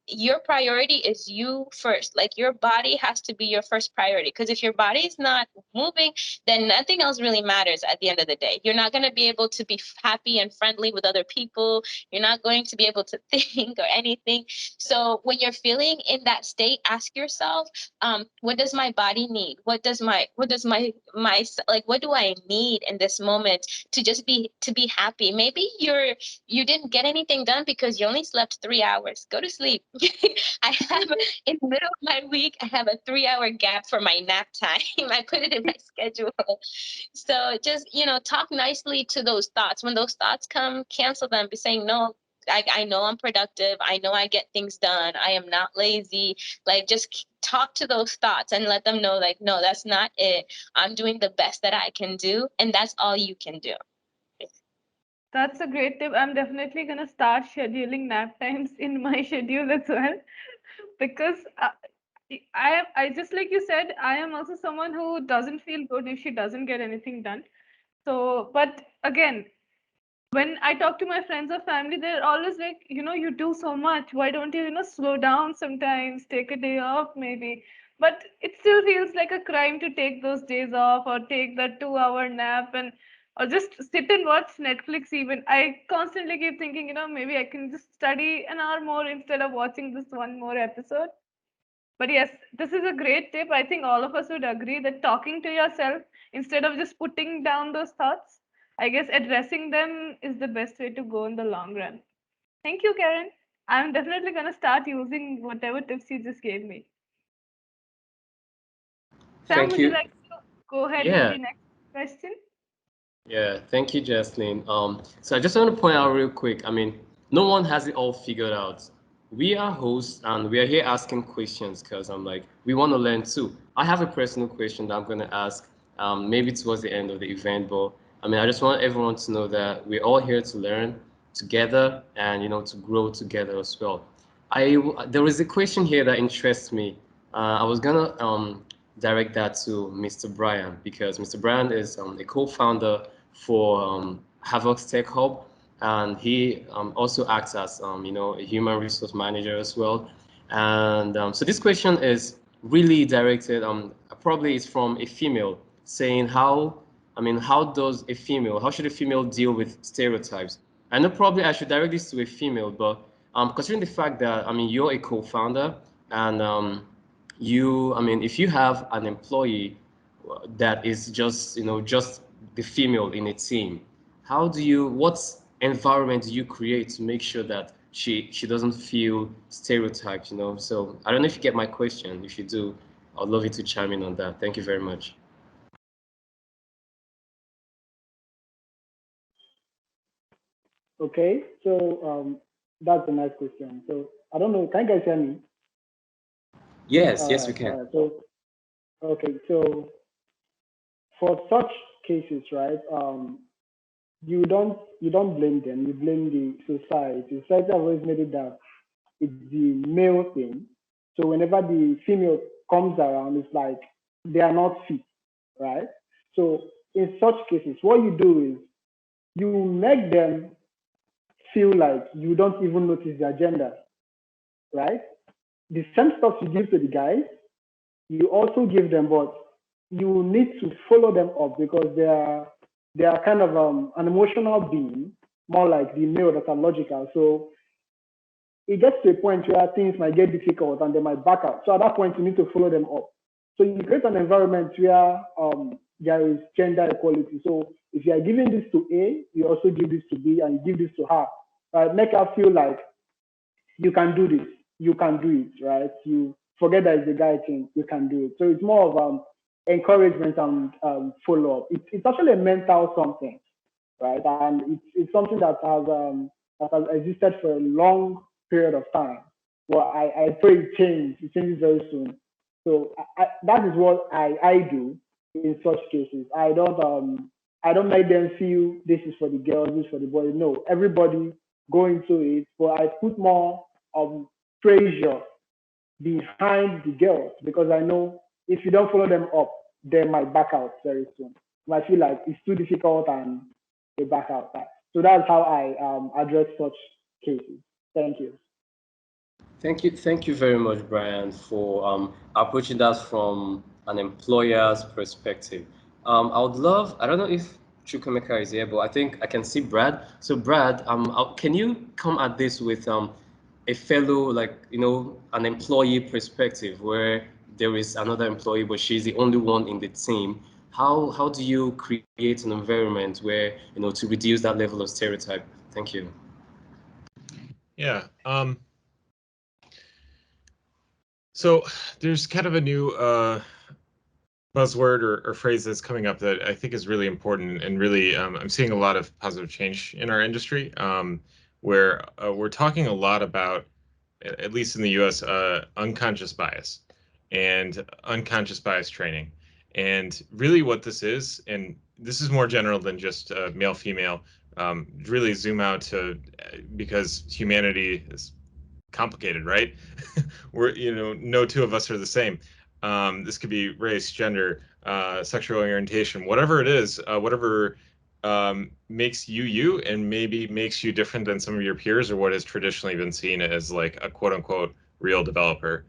your priority is you first. Like, your body has to be your first priority, because if your body is not moving, then nothing else really matters at the end of the day. You're not going to be able to be happy and friendly with other people. You're not going to be able to think or anything. So when you're feeling in that state, ask yourself, what does my body need? What do I need in this moment to be happy? Maybe you didn't get anything done because you only slept 3 hours. Go to sleep. I have in the middle of my week, I have a 3-hour gap for my nap time. I put it in my schedule. So just, talk nicely to those thoughts. When those thoughts come, cancel them. Be saying, no, I know I'm productive. I know I get things done. I am not lazy. Like, just talk to those thoughts and let them know, like, no, that's not it. I'm doing the best that I can do. And that's all you can do. That's a great tip. I'm definitely going to start scheduling nap times in my schedule as well, because I just, like you said, I am also someone who doesn't feel good if she doesn't get anything done. So, but again, when I talk to my friends or family, they're always like, you do so much. Why don't you, slow down sometimes, take a day off maybe? But it still feels like a crime to take those days off or take that 2-hour nap. And or just sit and watch Netflix even. I constantly keep thinking, maybe I can just study an hour more instead of watching this one more episode. But yes, this is a great tip. I think all of us would agree that talking to yourself instead of just putting down those thoughts, I guess addressing them is the best way to go in the long run. Thank you, Caren. I'm definitely going to start using whatever tips you just gave me. Sam, Thank would you you. like to go ahead with Yeah. the next question? Yeah, thank you, Jocelyn. So I just want to point out real quick. I mean, no one has it all figured out. We are hosts and we are here asking questions because I'm like, we want to learn too. I have a personal question that I'm going to ask maybe towards the end of the event, but I mean, I just want everyone to know that we're all here to learn together and, to grow together as well. There is a question here that interests me. I was going to direct that to Mr. Bryan because Mr. Bryan is a co-founder for Harvoxx Tech Hub, and he also acts as a human resource manager as well. And so this question is really directed. Probably it's from a female saying how should a female deal with stereotypes? I know probably I should direct this to a female, but considering the fact that you're a co-founder and if you have an employee that is just the female in a team, what environment do you create to make sure that she doesn't feel stereotyped, So I don't know if you get my question. If you do, I'd love you to chime in on that. Thank you very much. Okay, so that's a nice question. So I don't know, can you guys hear me? Yes, we can. So okay, so for such cases, right? You don't blame them. You blame the society. Society has always made it that it's the male thing. So whenever the female comes around, it's like they are not fit, right? So in such cases, what you do is you make them feel like you don't even notice their gender, right? The same stuff you give to the guys, you also give them, but you need to follow them up because they are kind of an emotional being, more like the male that are logical. So it gets to a point where things might get difficult and they might back out. So at that point, you need to follow them up. So you create an environment where there is gender equality. So if you are giving this to A, you also give this to B and you give this to her. Right? Make her feel like you can do this, you can do it, right? You forget that it's a guy thing, you can do it. So it's more of encouragement and follow up. It's actually a mental something, right? And it's something that has existed for a long period of time. Well, I pray it changes very soon. So that is what I do in such cases. I don't make them feel this is for the girls, this is for the boys. No, everybody go into it, but I put more pressure behind the girls because I know if you don't follow them up, they might back out very soon. I feel like it's too difficult and they back out. So that's how I address such cases. Thank you. Thank you very much, Brian, for approaching that from an employer's perspective. I don't know if Chukwuemeka is here, but I think I can see Brad. So Brad, can you come at this with a fellow, an employee perspective where there is another employee, but she's the only one in the team? How do you create an environment where, to reduce that level of stereotype? Thank you. Yeah. So there's kind of a new buzzword or phrase that's coming up that I think is really important and really I'm seeing a lot of positive change in our industry where we're talking a lot about, at least in the US, unconscious bias and unconscious bias training. And really what this is, and this is more general than just male, female, really zoom out to, because humanity is complicated, right? No two of us are the same. This could be race, gender, sexual orientation, whatever it is, whatever makes you you and maybe makes you different than some of your peers or what has traditionally been seen as like a quote unquote real developer.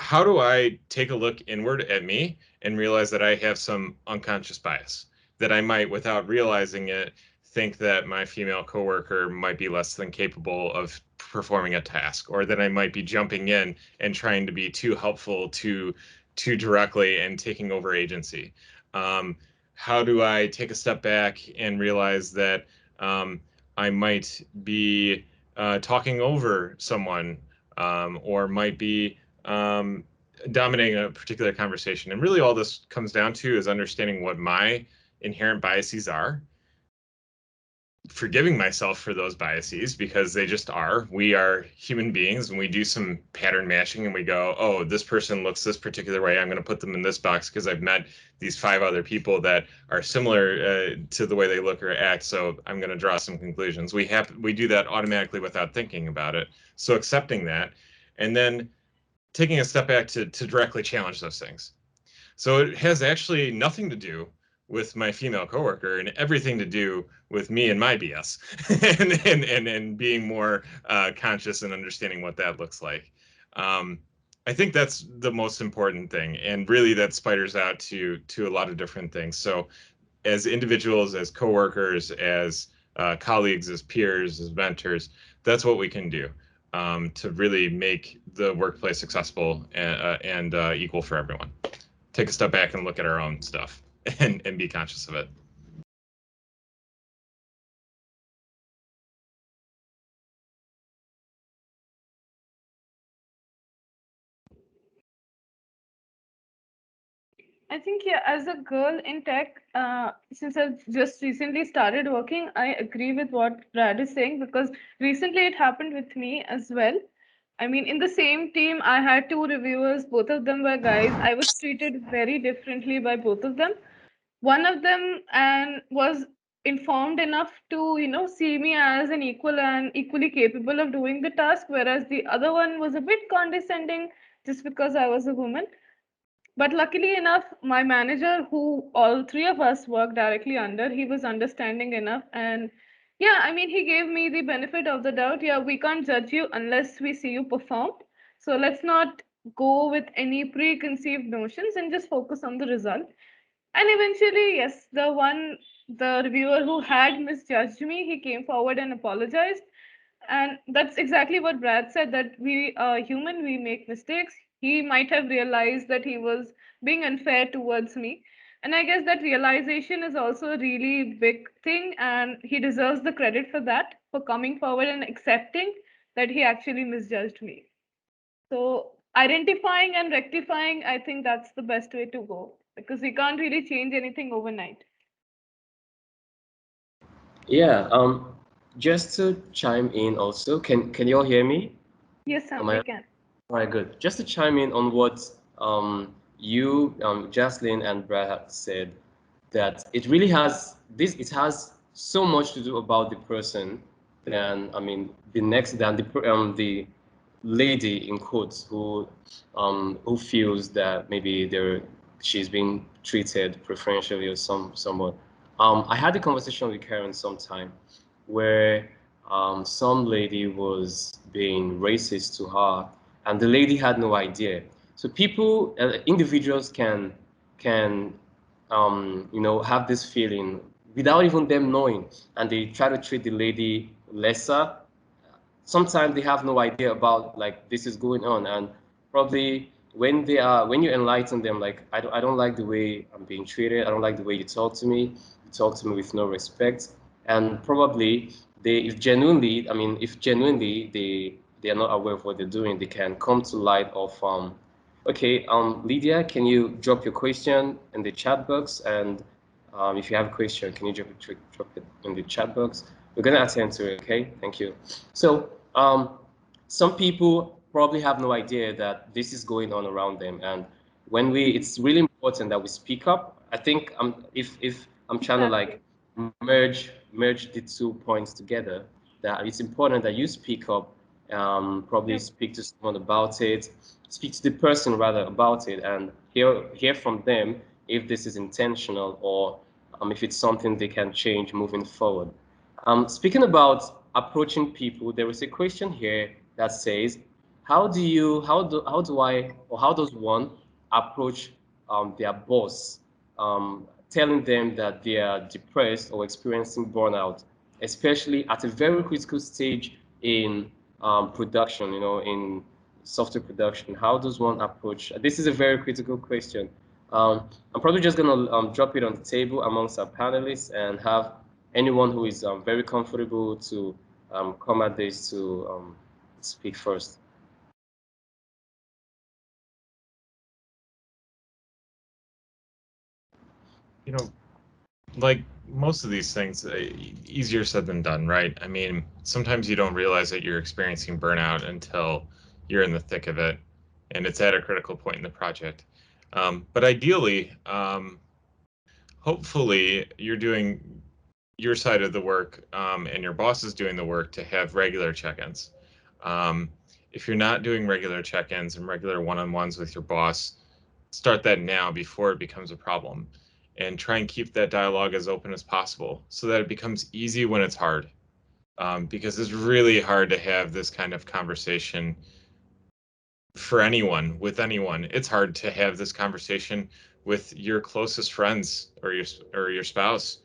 how do I take a look inward at me and realize that I have some unconscious bias, that I might, without realizing it, think that my female coworker might be less than capable of performing a task, or that I might be jumping in and trying to be too helpful too directly and taking over agency. How do I take a step back and realize that I might be talking over someone, or might be dominating a particular conversation? And really all this comes down to is understanding what my inherent biases are, forgiving myself for those biases because they just are. We are human beings, and we do some pattern matching and we go, oh, this person looks this particular way, I'm going to put them in this box because I've met these 5 other people that are similar to the way they look or act, so I'm going to draw some conclusions. We do that automatically without thinking about it. So accepting that, and then taking a step back to directly challenge those things. So it has actually nothing to do with my female coworker and everything to do with me and my BS and being more conscious and understanding what that looks like. I think that's the most important thing, and really that spiders out to a lot of different things. So as individuals, as coworkers, as colleagues, as peers, as mentors, that's what we can do to really make the workplace successful and equal for everyone. Take a step back and look at our own stuff and be conscious of it. I think, yeah, as a girl in tech, since I've just recently started working, I agree with what Brad is saying, because recently it happened with me as well. I mean, in the same team, I had 2 reviewers, both of them were guys. I was treated very differently by both of them. One of them and was informed enough to, see me as an equal and equally capable of doing the task, whereas the other one was a bit condescending just because I was a woman. But luckily enough, my manager, who all 3 of us worked directly under, he was understanding enough. And yeah, I mean, he gave me the benefit of the doubt. Yeah, we can't judge you unless we see you perform. So let's not go with any preconceived notions and just focus on the result. And eventually, yes, the reviewer who had misjudged me, he came forward and apologized. And that's exactly what Brad said, that we are human, we make mistakes. He might have realized that he was being unfair towards me. And I guess that realization is also a really big thing, and he deserves the credit for that, for coming forward and accepting that he actually misjudged me. So identifying and rectifying, I think that's the best way to go, because we can't really change anything overnight. Yeah, just to chime in also, can you all hear me? Yes, Sam, we can. All right, good. Just to chime in on what you, Jaslyn and Brad have said, that it really has it has so much to do about the person than, I mean, the lady in quotes who feels that maybe she's being treated preferentially or somewhat. I had a conversation with Caren sometime where some lady was being racist to her, and the lady had no idea. So individuals can have this feeling without even them knowing, and they try to treat the lady lesser. Sometimes they have no idea about like this is going on, and probably when you enlighten them, like I don't like the way I'm being treated, I don't like the way you talk to me with no respect. And probably if genuinely they are not aware of what they're doing, they can come to light of okay, Lydia, can you drop your question in the chat box? And if you have a question, can you drop it in the chat box? We're gonna attend to it, okay? Thank you. So some people probably have no idea that this is going on around them, and it's really important that we speak up. I think if I'm trying to like merge the 2 points together, that it's important that you speak up, probably speak to someone about it, speak to the person rather about it, and hear from them if this is intentional or if it's something they can change moving forward. Speaking about approaching people, there is a question here that says, how does one approach their boss, telling them that they are depressed or experiencing burnout, especially at a very critical stage in production, in software production? How does one approach? This is a very critical question. I'm probably just going to drop it on the table amongst our panelists and have anyone who is very comfortable to come at this to speak first. Like most of these things, easier said than done, right? I mean, sometimes you don't realize that you're experiencing burnout until you're in the thick of it and it's at a critical point in the project. But ideally, hopefully you're doing your side of the work and your boss is doing the work to have regular check-ins. If you're not doing regular check-ins and regular one-on-ones with your boss, start that now before it becomes a problem, and try and keep that dialogue as open as possible so that it becomes easy when it's hard. Because it's really hard to have this kind of conversation for anyone, with anyone. It's hard to have this conversation with your closest friends or your spouse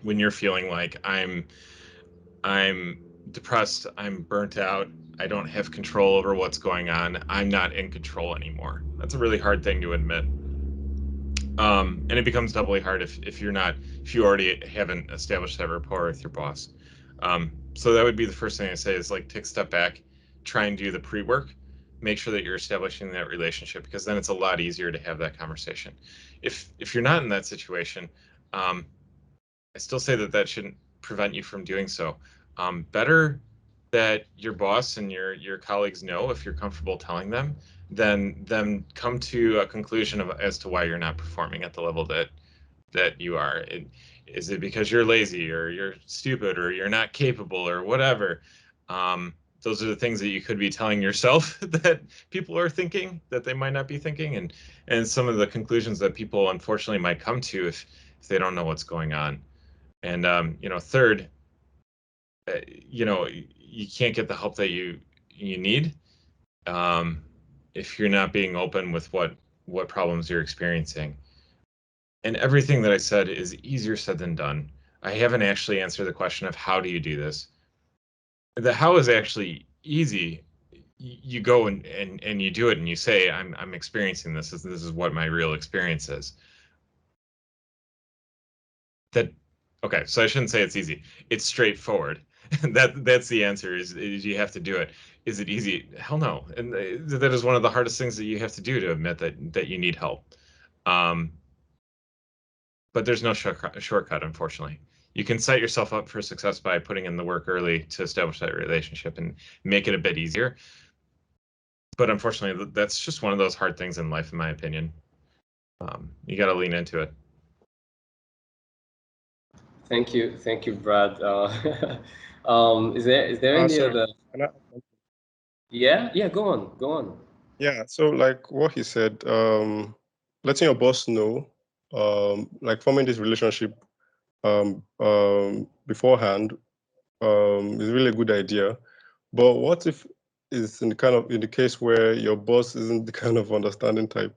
when you're feeling like I'm depressed, I'm burnt out, I don't have control over what's going on, I'm not in control anymore. That's a really hard thing to admit. And it becomes doubly hard if you already haven't established that rapport with your boss. So that would be the first thing I say is like take a step back, try and do the pre-work, make sure that you're establishing that relationship, because then it's a lot easier to have that conversation. If you're not in that situation, I still say that shouldn't prevent you from doing so. Better that your boss and your colleagues know if you're comfortable telling them, then come to a conclusion as to why you're not performing at the level that you are. Is it because you're lazy or you're stupid or you're not capable or whatever? Those are the things that you could be telling yourself that people are thinking that they might not be thinking, and some of the conclusions that people unfortunately might come to if they don't know what's going on. And third, you can't get the help that you need if you're not being open with what problems you're experiencing. And everything that I said is easier said than done. I haven't actually answered the question of how do you do this. The how is actually easy. You go and you do it and you say, I'm experiencing this. This is what my real experience is. Okay, so I shouldn't say it's easy. It's straightforward. That's the answer. Is you have to do it. Is it easy? Hell no. And that is one of the hardest things that you have to do, to admit that you need help. But there's no shortcut, unfortunately. You can set yourself up for success by putting in the work early to establish that relationship and make it a bit easier. But unfortunately, that's just one of those hard things in life, in my opinion. You got to lean into it. Thank you, Brad. Is there any sorry. other? Yeah, go on. Yeah, so like what he said, letting your boss know, like forming this relationship beforehand is really a good idea. But what if it's in the case where your boss isn't the kind of understanding type?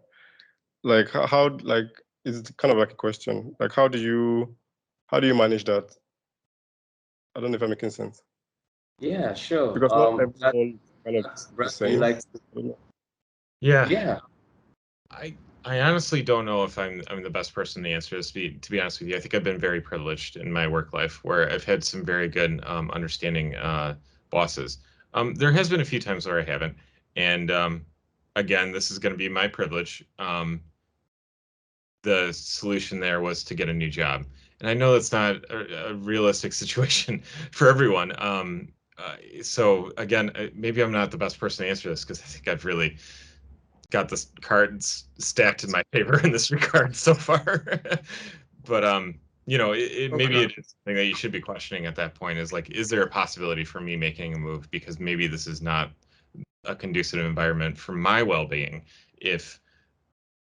Like how like it's kind of like a question. Like how do you manage that? I don't know if I'm making sense. Yeah, sure. Because not everyone kind of the same. Yeah. I honestly don't know if I'm the best person to answer this. To be honest with you, I think I've been very privileged in my work life where I've had some very good understanding bosses. There has been a few times where I haven't, and again, this is going to be my privilege. The solution there was to get a new job, and I know that's not a realistic situation for everyone. So again, maybe I'm not the best person to answer this because I think I've really got the cards stacked in my favor in this regard so far. But maybe it is something that you should be questioning at that point, is like, is there a possibility for me making a move, because maybe this is not a conducive environment for my well-being if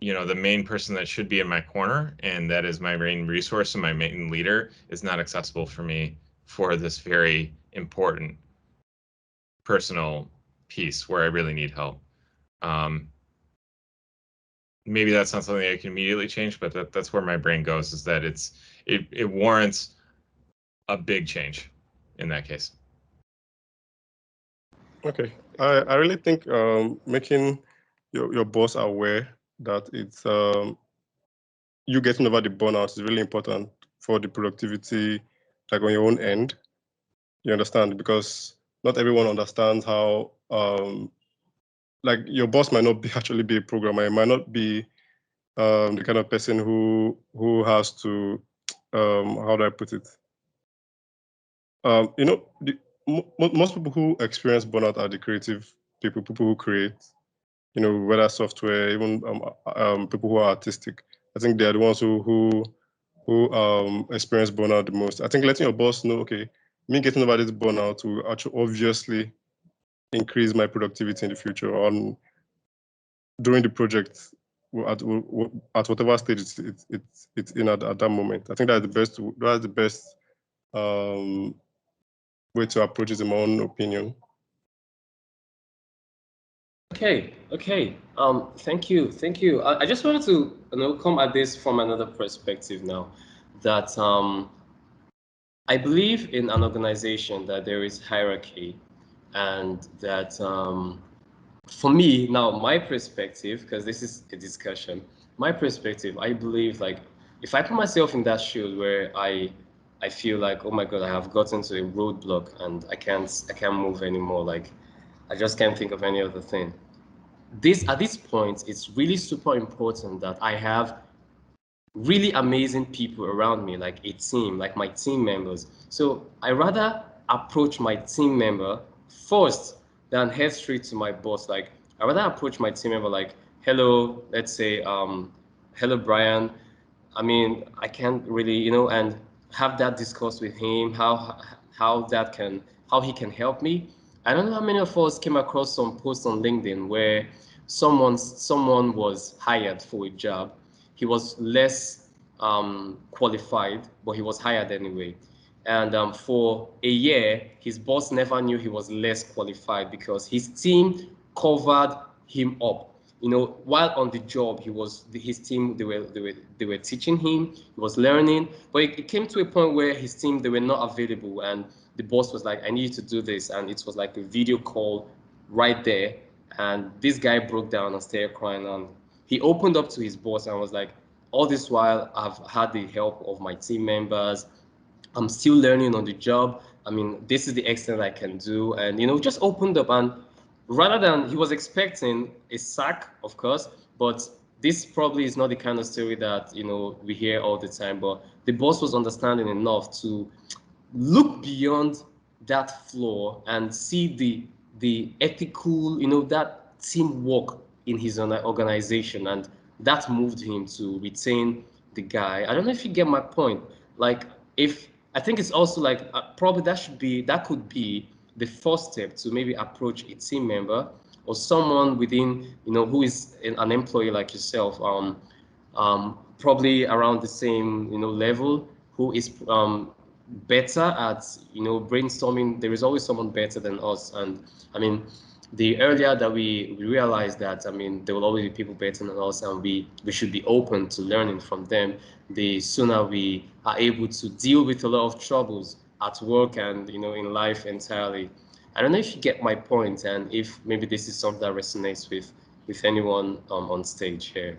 the main person that should be in my corner and that is my main resource and my main leader is not accessible for me for this very important personal piece where I really need help. Maybe that's not something I can immediately change, but that's where my brain goes, is that it warrants a big change in that case. Okay, I really think making your boss aware that it's you getting over the burnout is really important for the productivity, like on your own end. You understand? Because not everyone understands how like your boss might not be actually be a programmer. It might not be the kind of person who has to how do I put it? You know, most people who experience burnout are the creative people who create, you know, whether software, even people who are artistic. I think they're the ones who experience burnout the most. I think letting your boss know, okay, me getting over this burnout will actually obviously increase my productivity in the future on during the project at whatever stage it's in at that moment. I think that's the best way to approach it in my own opinion. Okay. Thank you. I just wanted to come at this from another perspective now. That I believe in an organization that there is hierarchy, and that for me now, my perspective, because this is a discussion, my perspective, I believe, like, if I put myself in that shoe where I feel like, oh my God, I have gotten to a roadblock and I can't move anymore. Like, I just can't think of any other thing. At this point, it's really super important that I have really amazing people around me, like a team, like my team members. So I rather approach my team member first than head straight to my boss. Like, I rather approach my team member like, hello, let's say, hello, Bryan. I mean, I can't really, and have that discuss with him, how he can help me. I don't know how many of us came across some posts on LinkedIn where someone was hired for a job. He was less qualified, but he was hired anyway. And for a year, his boss never knew he was less qualified because his team covered him up. While on the job, his team, they were teaching him, he was learning, but it came to a point where his team, they were not available, and the boss was like, I need you to do this, and it was like a video call right there, and this guy broke down and started crying, and he opened up to his boss and was like, all this while I've had the help of my team members, I'm still learning on the job. I mean, this is the extent I can do, and just opened up. And rather than, he was expecting a sack, of course, but this probably is not the kind of story that we hear all the time. But the boss was understanding enough to look beyond that flaw and see the ethical, that teamwork in his own organization, and that moved him to retain the guy. I don't know if you get my point. Like, if I think it's also like probably that could be the first step to maybe approach a team member or someone within, who is an employee like yourself, probably around the same, level, who is better at, brainstorming. There is always someone better than us. And I mean, the earlier that we realize that, I mean, there will always be people better than us, and we should be open to learning from them, the sooner we are able to deal with a lot of troubles at work and, in life entirely. I don't know if you get my point, and if maybe this is something that resonates with anyone on stage here.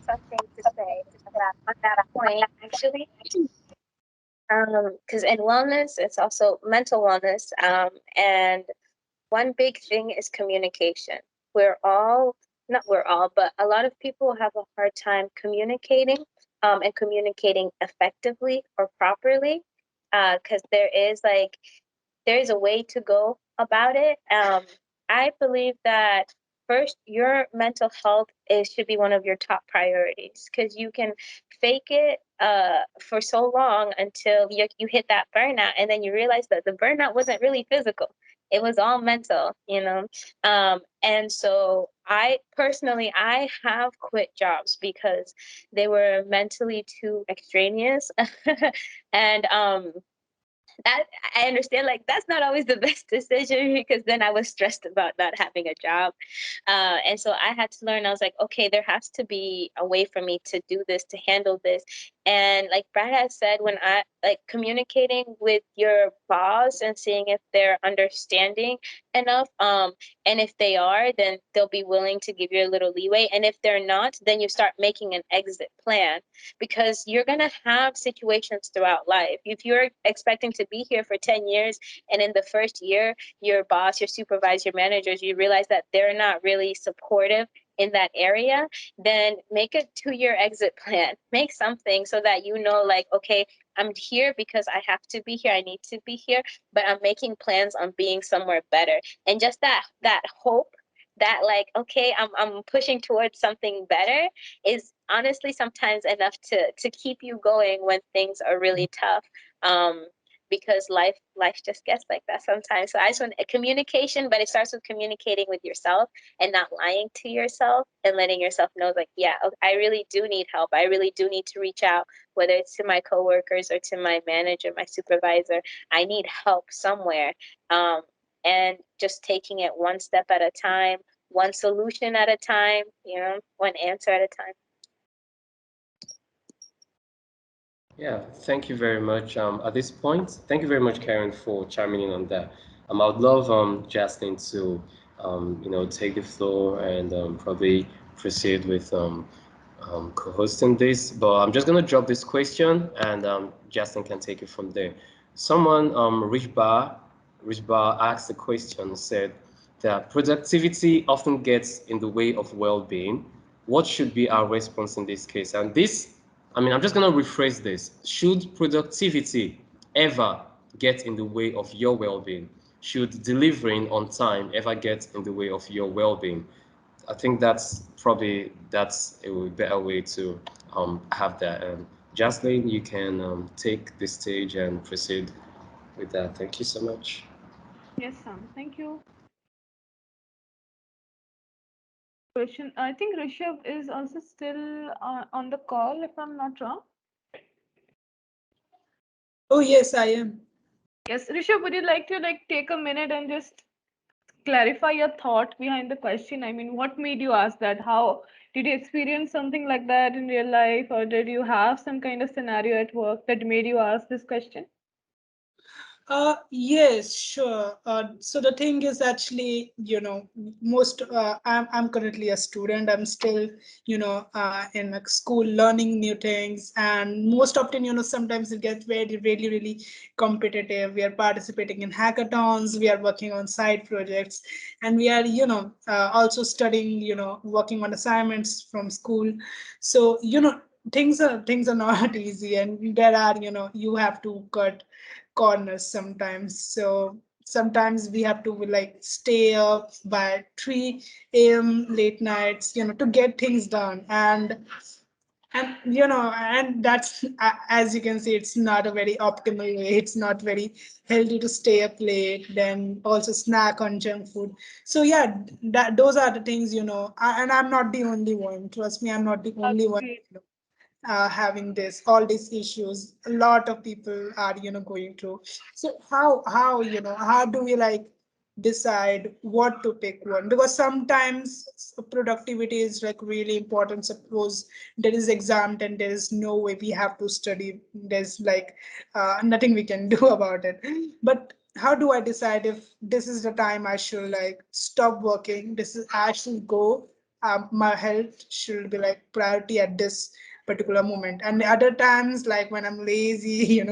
Something to say on that point, actually. Because in wellness, it's also mental wellness. And one big thing is communication. Not we're all, but a lot of people have a hard time communicating, and communicating effectively or properly. Because there is a way to go about it. I believe that first, your mental health should be one of your top priorities, because you can fake it for so long until you hit that burnout, and then you realize that the burnout wasn't really physical. It was all mental, and so I have quit jobs because they were mentally too extraneous. And that I understand, like, that's not always the best decision, because then I was stressed about not having a job. And so I had to learn, I was like, okay, there has to be a way for me to do this, to handle this. And like Brad has said, when I like communicating with your boss and seeing if they're understanding enough, and if they are, then they'll be willing to give you a little leeway. And if they're not, then you start making an exit plan, because you're going to have situations throughout life. If you're expecting to be here for 10 years, and in the first year, your boss, your supervisor, your managers, you realize that they're not really supportive in that area, then make a 2-year exit plan. Make something so that you know, like, okay, I'm here because I have to be here. I need to be here, but I'm making plans on being somewhere better. And just that hope that, like, okay, I'm pushing towards something better, is honestly sometimes enough to keep you going when things are really tough. Because life just gets like that sometimes. So I just want communication, but it starts with communicating with yourself and not lying to yourself, and letting yourself know, like, yeah, I really do need help. I really do need to reach out, whether it's to my coworkers or to my manager, my supervisor. I need help somewhere. And just taking it one step at a time, one solution at a time, one answer at a time. Yeah, thank you very much. At this point, thank you very much, Caren, for chiming in on that. I would love Jaslyn to take the floor and probably proceed with co-hosting this. But I'm just gonna drop this question, and Jaslyn can take it from there. Someone, Rich Bar asked the question, said that productivity often gets in the way of well-being. What should be our response in this case? And this, I'm just going to rephrase this. Should productivity ever get in the way of your well-being? Should delivering on time ever get in the way of your well-being? I think that's a better way to have that. Jaslyn, you can take the stage and proceed with that. Thank you so much. Yes, Sam. Thank you. Question. I think Rishabh is also still on the call, if I'm not wrong. Oh, yes, I am. Yes, Rishabh, would you like to take a minute and just clarify your thought behind the question? I mean, what made you ask that? How did you experience something like that in real life, or did you have some kind of scenario at work that made you ask this question? Yes, sure. So the thing is actually, I'm currently a student. I'm still, in like school learning new things. And most often, sometimes it gets very, really, really competitive. We are participating in hackathons. We are working on side projects, and we are, also studying, working on assignments from school. So, things are not easy, and there are, you have to cut corners sometimes. So sometimes we have to stay up by 3 a.m. late nights, to get things done. And that's as you can see, it's not a very optimal way. It's not very healthy to stay up late, then also snack on junk food. So yeah, those are the things, and I'm not the only one. Trust me, I'm not the only one. Agreed. Having all these issues, a lot of people are going through. So how do we decide what to pick one? Because sometimes productivity is really important. Suppose there is exam and there is no way, we have to study, there's nothing we can do about it. But how do I decide if this is the time I should stop working, this is I should go, my health should be priority at this particular moment? And other times, when I'm lazy,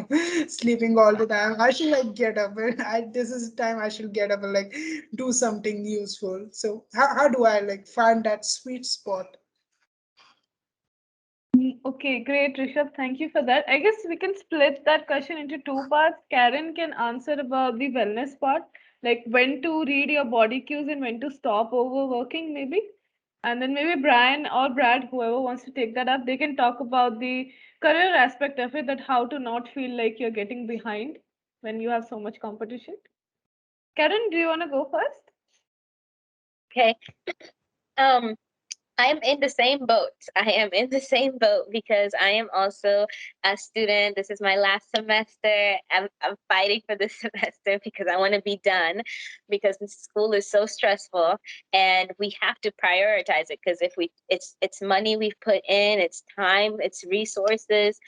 sleeping all the time, I should get up, and this is time I should get up and do something useful. So how do I find that sweet spot? Okay, great, Rishabh. Thank you for that. I guess we can split that question into two parts. Caren can answer about the wellness part, like when to read your body cues and when to stop overworking, maybe. And then maybe Bryan or Brad, whoever wants to take that up, they can talk about the career aspect of it, that how to not feel like you're getting behind when you have so much competition. Caren, do you want to go first? Okay. I'm in the same boat. I am in the same boat because I am also a student. This is my last semester. I'm fighting for this semester because I want to be done because the school is so stressful and we have to prioritize it because if we it's money we've put in, it's time, it's resources.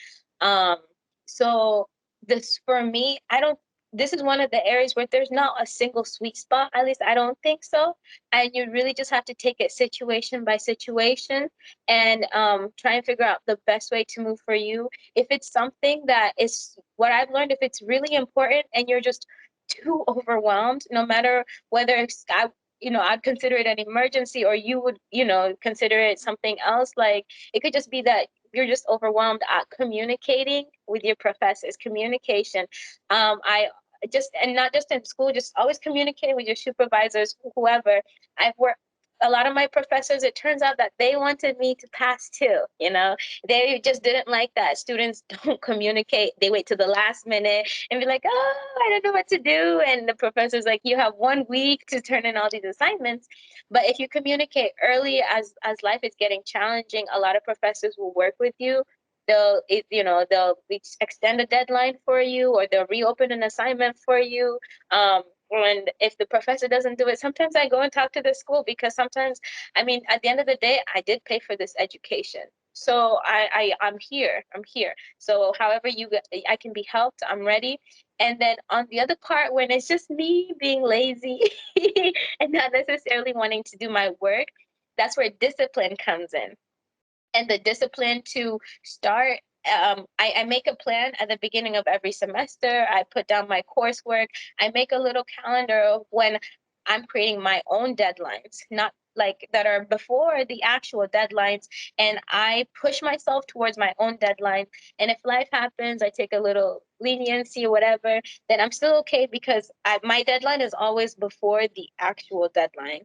Um so this for me, I don't this is one of the areas where there's not a single sweet spot. At least I don't think so, and you really just have to take it situation by situation and try and figure out the best way to move for you. If it's something that is what I've learned, if it's really important and you're just too overwhelmed, no matter whether it's I'd consider it an emergency or you would consider it something else. Like it could just be that you're just overwhelmed at communicating with your professors. Communication, I just, and not just in school, just always communicating with your supervisors, whoever. I've worked a lot of my professors, it turns out that they wanted me to pass too. They just didn't like that students don't communicate. They wait to the last minute and be like, oh, I don't know what to do. And the professor's like, you have 1 week to turn in all these assignments. But if you communicate early, as life is getting challenging, a lot of professors will work with you. They'll extend a deadline for you, or they'll reopen an assignment for you. And if the professor doesn't do it, sometimes I go and talk to the school, because sometimes, I mean, at the end of the day, I did pay for this education. So I'm here. So however I can be helped, I'm ready. And then on the other part, when it's just me being lazy and not necessarily wanting to do my work, that's where discipline comes in. And the discipline to start, I make a plan at the beginning of every semester. I put down my coursework. I make a little calendar of when I'm creating my own deadlines, not like that are before the actual deadlines. And I push myself towards my own deadline. And if life happens, I take a little leniency or whatever, then I'm still okay, because my deadline is always before the actual deadline.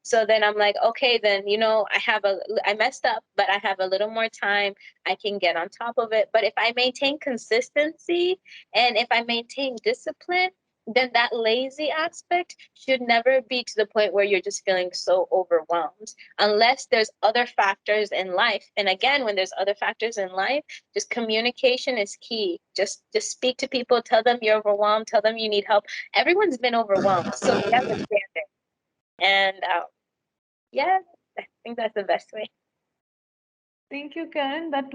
So then I'm like, okay, then, I messed up, but I have a little more time. I can get on top of it. But if I maintain consistency and if I maintain discipline, then that lazy aspect should never be to the point where you're just feeling so overwhelmed, unless there's other factors in life. And again, when there's other factors in life, just communication is key. Just speak to people, tell them you're overwhelmed, tell them you need help. Everyone's been overwhelmed, so they understand it. And yeah, I think that's the best way. Thank you, Karen. That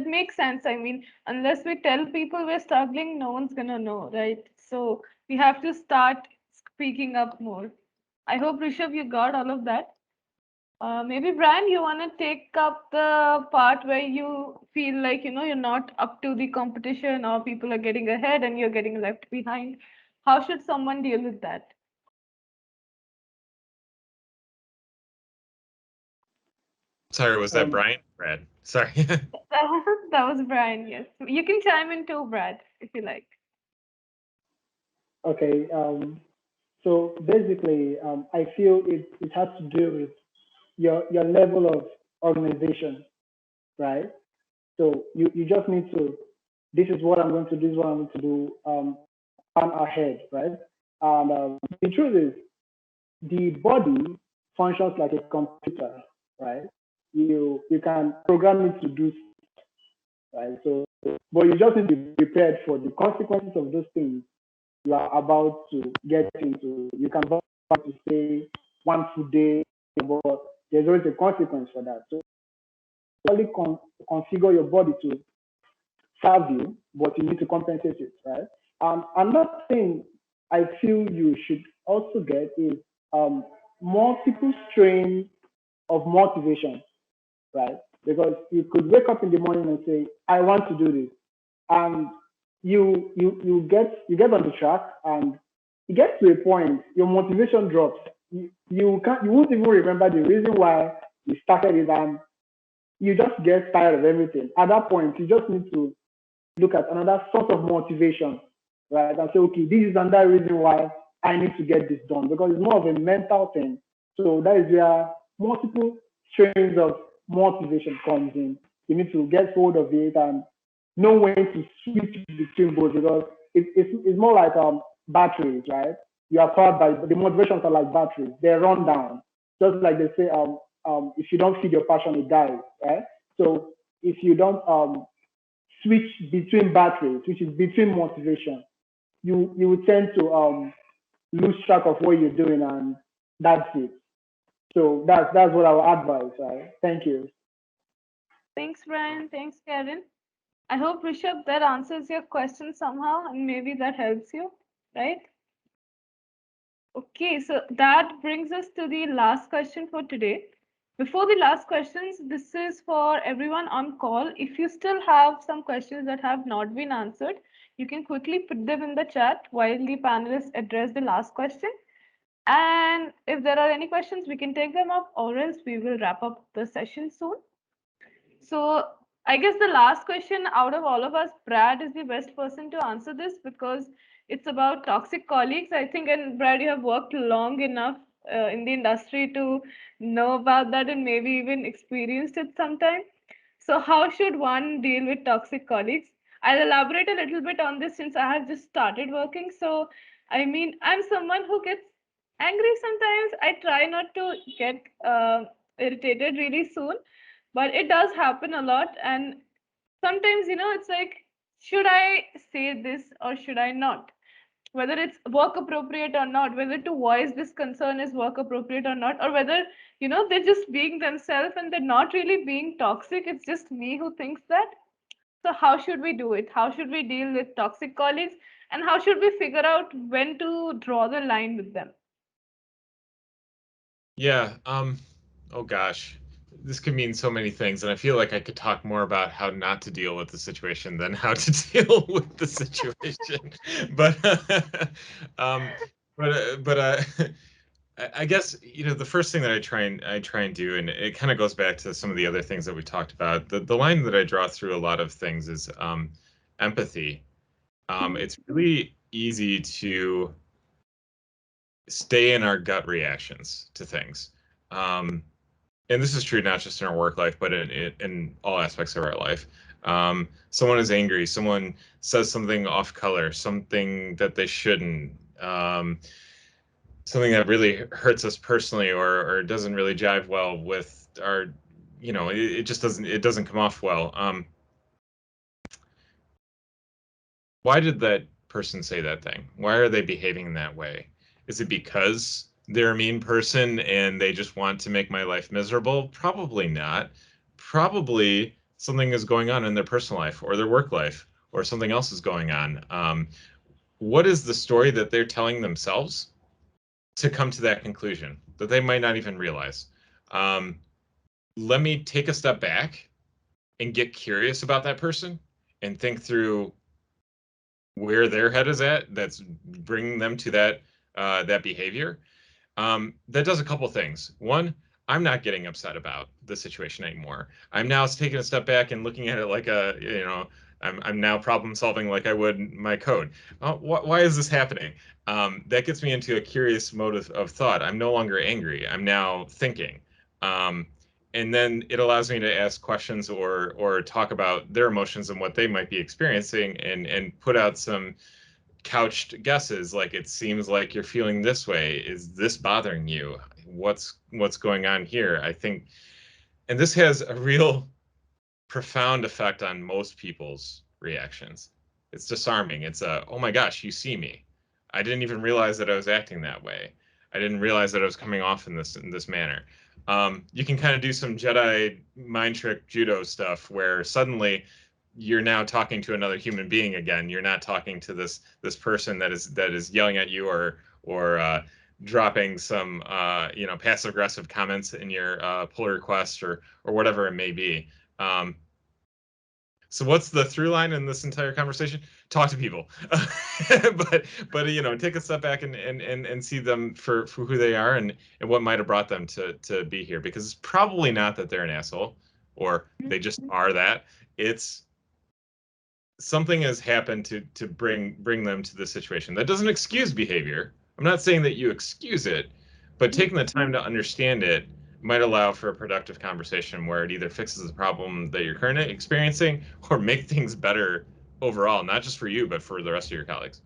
makes sense. I mean, unless we tell people we're struggling, no one's gonna know, right? So we have to start speaking up more. I hope, Rishabh, you got all of that. Maybe Brian, you want to take up the part where you feel like, you're not up to the competition, or people are getting ahead and you're getting left behind. How should someone deal with that? Sorry, was that Brian? Brad. Sorry. That was Brian, yes. You can chime in too, Brad, if you like. Okay. So basically, I feel it has to do with your level of organization, right? So you just need to, this is what I'm going to do, this is what I'm going to do, plan ahead, right? And the truth is, the body functions like a computer, right? You can program it to do, right? So, but you just need to be prepared for the consequences of those things you are about to get into. You can want to say 1 food day, but there's always a consequence for that. So only configure your body to serve you, but you need to compensate it, right? Another thing I feel you should also get is multiple strains of motivation, right? Because you could wake up in the morning and say, I want to do this. And you get on the track, and it gets to a point, your motivation drops. You won't even remember the reason why you started it, and you just get tired of everything. At that point, you just need to look at another source of motivation, right? And say, okay, this is another reason why I need to get this done, because it's more of a mental thing. So that is where multiple strains of motivation comes in. You need to get hold of it and know when to switch between both, because it's more like batteries, right? You are powered by, the motivations are like batteries. They run down. Just like they say, if you don't feed your passion, it dies, right? So if you don't switch between batteries, which is between motivation, you will tend to lose track of what you're doing, and that's it. So that's what I would advise. Right? Thank you. Thanks, Brian. Thanks, Karen. I hope, Rishabh, that answers your question somehow, and maybe that helps you, right? Okay, so that brings us to the last question for today. Before the last questions, this is for everyone on call. If you still have some questions that have not been answered, you can quickly put them in the chat while the panelists address the last question. And if there are any questions, we can take them up, or else we will wrap up the session soon. So I guess the last question out of all of us, Brad is the best person to answer this because it's about toxic colleagues. I think, and Brad, you have worked long enough in the industry to know about that and maybe even experienced it sometime. So how should one deal with toxic colleagues? I'll elaborate a little bit on this since I have just started working. So, I mean, I'm someone who gets angry sometimes. I try not to get irritated really soon, but it does happen a lot. And sometimes, it's like, should I say this or should I not? Whether it's work appropriate or not, whether to voice this concern is work appropriate or not, or whether, they're just being themselves and they're not really being toxic. It's just me who thinks that. So how should we do it? How should we deal with toxic colleagues? And how should we figure out when to draw the line with them? Yeah. Oh gosh, this could mean so many things, and I feel like I could talk more about how not to deal with the situation than how to deal with the situation. But I guess the first thing that I try and do, and it kind of goes back to some of the other things that we talked about. The line that I draw through a lot of things is empathy. It's really easy to stay in our gut reactions to things. And this is true not just in our work life, but in all aspects of our life. Someone is angry, someone says something off color, something that they shouldn't, something that really hurts us personally or doesn't really jive well with our, it just doesn't come off well. Why did that person say that thing? Why are they behaving in that way? Is it because they're a mean person and they just want to make my life miserable? Probably not. Probably something is going on in their personal life or their work life, or something else is going on. What is the story that they're telling themselves to come to that conclusion that they might not even realize? Let me take a step back and get curious about that person and think through where their head is at that's bringing them to that behavior. That does a couple things. One, I'm not getting upset about the situation anymore. I'm now taking a step back and looking at it like I'm now problem solving like I would my code. Why is this happening? That gets me into a curious mode of thought. I'm no longer angry. I'm now thinking. And then it allows me to ask questions or talk about their emotions and what they might be experiencing and put out some couched guesses, like, it seems like you're feeling this way. Is this bothering you? What's going on here? I think, and this has a real profound effect on most people's reactions. It's disarming. It's oh my gosh, you see me. I didn't even realize that I was acting that way. I didn't realize that I was coming off in this manner. You can kind of do some Jedi mind trick judo stuff where suddenly you're now talking to another human being again. You're not talking to this person that is yelling at you or dropping some passive aggressive comments in your pull request or whatever it may be. So what's the through line in this entire conversation? Talk to people, but take a step back and see them for who they are and what might have brought them to be here. Because it's probably not that they're an asshole or they just are that. It's something has happened to bring them to this situation. That doesn't excuse behavior. I'm not saying that you excuse it, but taking the time to understand it might allow for a productive conversation where it either fixes the problem that you're currently experiencing or make things better overall, not just for you, but for the rest of your colleagues.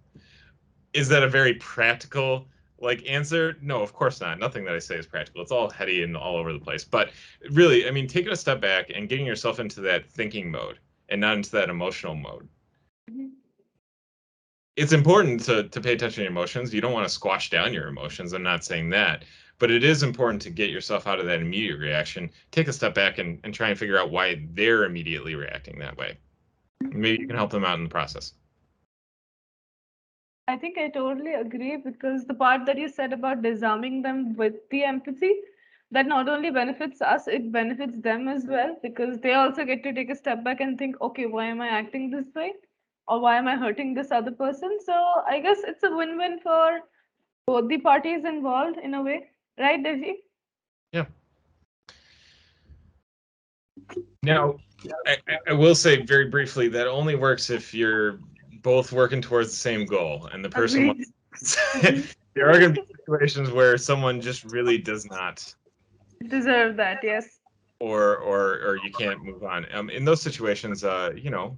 Is that a very practical like answer, no, of course not. Nothing that I say is practical. It's all heady and all over the place. But really, I mean, taking a step back and getting yourself into that thinking mode and not into that emotional mode. It's important to pay attention to your emotions. You don't want to squash down your emotions. I'm not saying that. But it is important to get yourself out of that immediate reaction, take a step back and try and figure out why they're immediately reacting that way. Maybe you can help them out in the process. I think I totally agree, because the part that you said about disarming them with the empathy, that not only benefits us, it benefits them as well, because they also get to take a step back and think, okay, why am I acting this way? Or why am I hurting this other person? So I guess it's a win-win for both the parties involved in a way. Right, Deji? Yeah. Now, I will say very briefly that only works if you're both working towards the same goal and the person Agreed. there are going to be situations where someone just really does not Deserve that, yes. or you can't move on. In those situations, you know,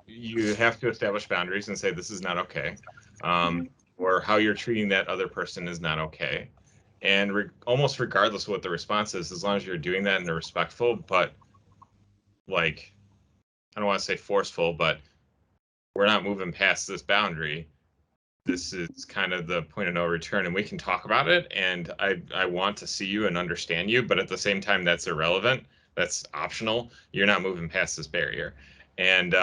you have to establish boundaries and say this is not okay, or how you're treating that other person is not okay. And almost regardless of what the response is, as long as you're doing that in a respectful, but like, I don't want to say forceful, but we're not moving past this boundary. This is kind of the point of no return, and we can talk about it. And I want to see you and understand you, but at the same time, that's irrelevant. That's optional. You're not moving past this barrier. And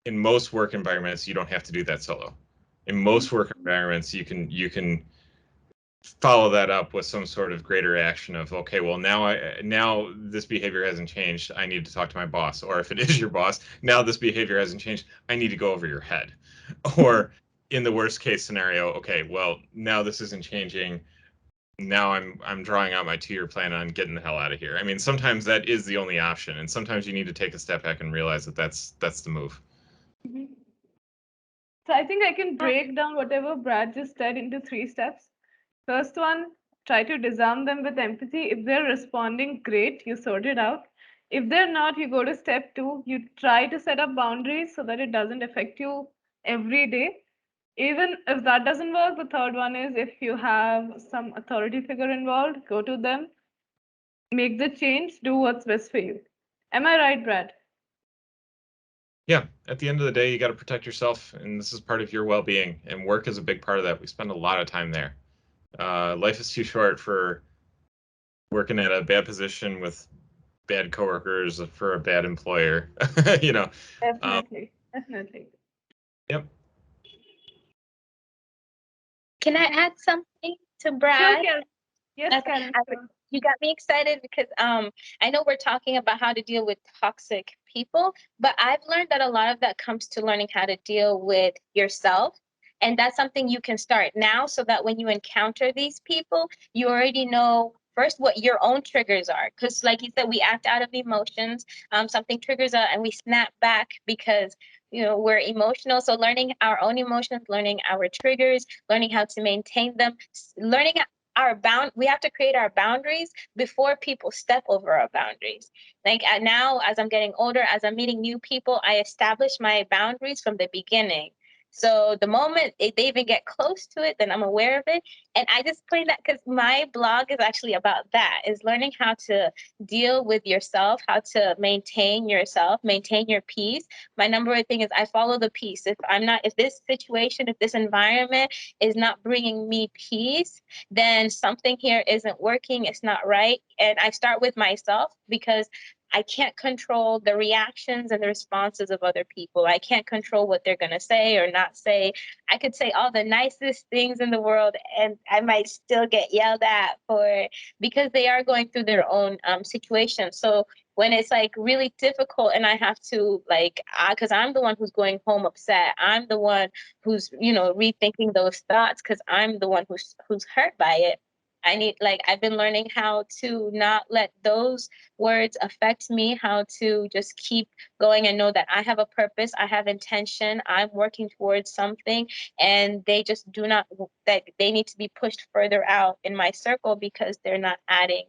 in most work environments, you don't have to do that solo. In most work environments, you can follow that up with some sort of greater action of, okay, well, now this behavior hasn't changed. I need to talk to my boss. Or if it is your boss, now this behavior hasn't changed. I need to go over your head. Or in the worst case scenario, okay, well, now this isn't changing. Now I'm drawing out my 2-year plan on getting the hell out of here. I mean, sometimes that is the only option, and sometimes you need to take a step back and realize that that's the move. So I think I can break down whatever Brad just said into 3 steps. First one, try to disarm them with empathy. If they're responding, great, you sort it out. If they're not, you go to step 2. You try to set up boundaries so that it doesn't affect you every day. Even if that doesn't work, the third one is, if you have some authority figure involved, go to them, make the change, do what's best for you. Am I right, Brad? Yeah, at the end of the day, you got to protect yourself, and this is part of your well-being, and work is a big part of that. We spend a lot of time there. Life is too short for working at a bad position with bad coworkers for a bad employer. You know. Definitely. Definitely. Yep. Can I add something to Sure, Brad? Karen. Yes, Okay, Karen. Sure. You got me excited because I know we're talking about how to deal with toxic people, but I've learned that a lot of that comes to learning how to deal with yourself. And that's something you can start now, so that when you encounter these people, you already know first what your own triggers are. Because like you said, we act out of emotions. Something triggers us and we snap back because we're emotional. So learning our own emotions, learning our triggers, learning how to maintain them, learning we have to create our boundaries before people step over our boundaries. Like now, as I'm getting older, as I'm meeting new people, I establish my boundaries from the beginning. So the moment they even get close to it, then I'm aware of it. And I just play that because my blog is actually about that, is learning how to deal with yourself, how to maintain yourself, maintain your peace. My number one thing is I follow the peace. If this situation, if this environment is not bringing me peace, then something here isn't working. It's not right. And I start with myself, because I can't control the reactions and the responses of other people. I can't control what they're going to say or not say. I could say all the nicest things in the world, and I might still get yelled at because they are going through their own situation. So when it's like really difficult and I have to because I'm the one who's going home upset. I'm the one who's, rethinking those thoughts because I'm the one who's hurt by it. I've been learning how to not let those words affect me, how to just keep going and know that I have a purpose, I have intention, I'm working towards something, and they just that they need to be pushed further out in my circle because they're not adding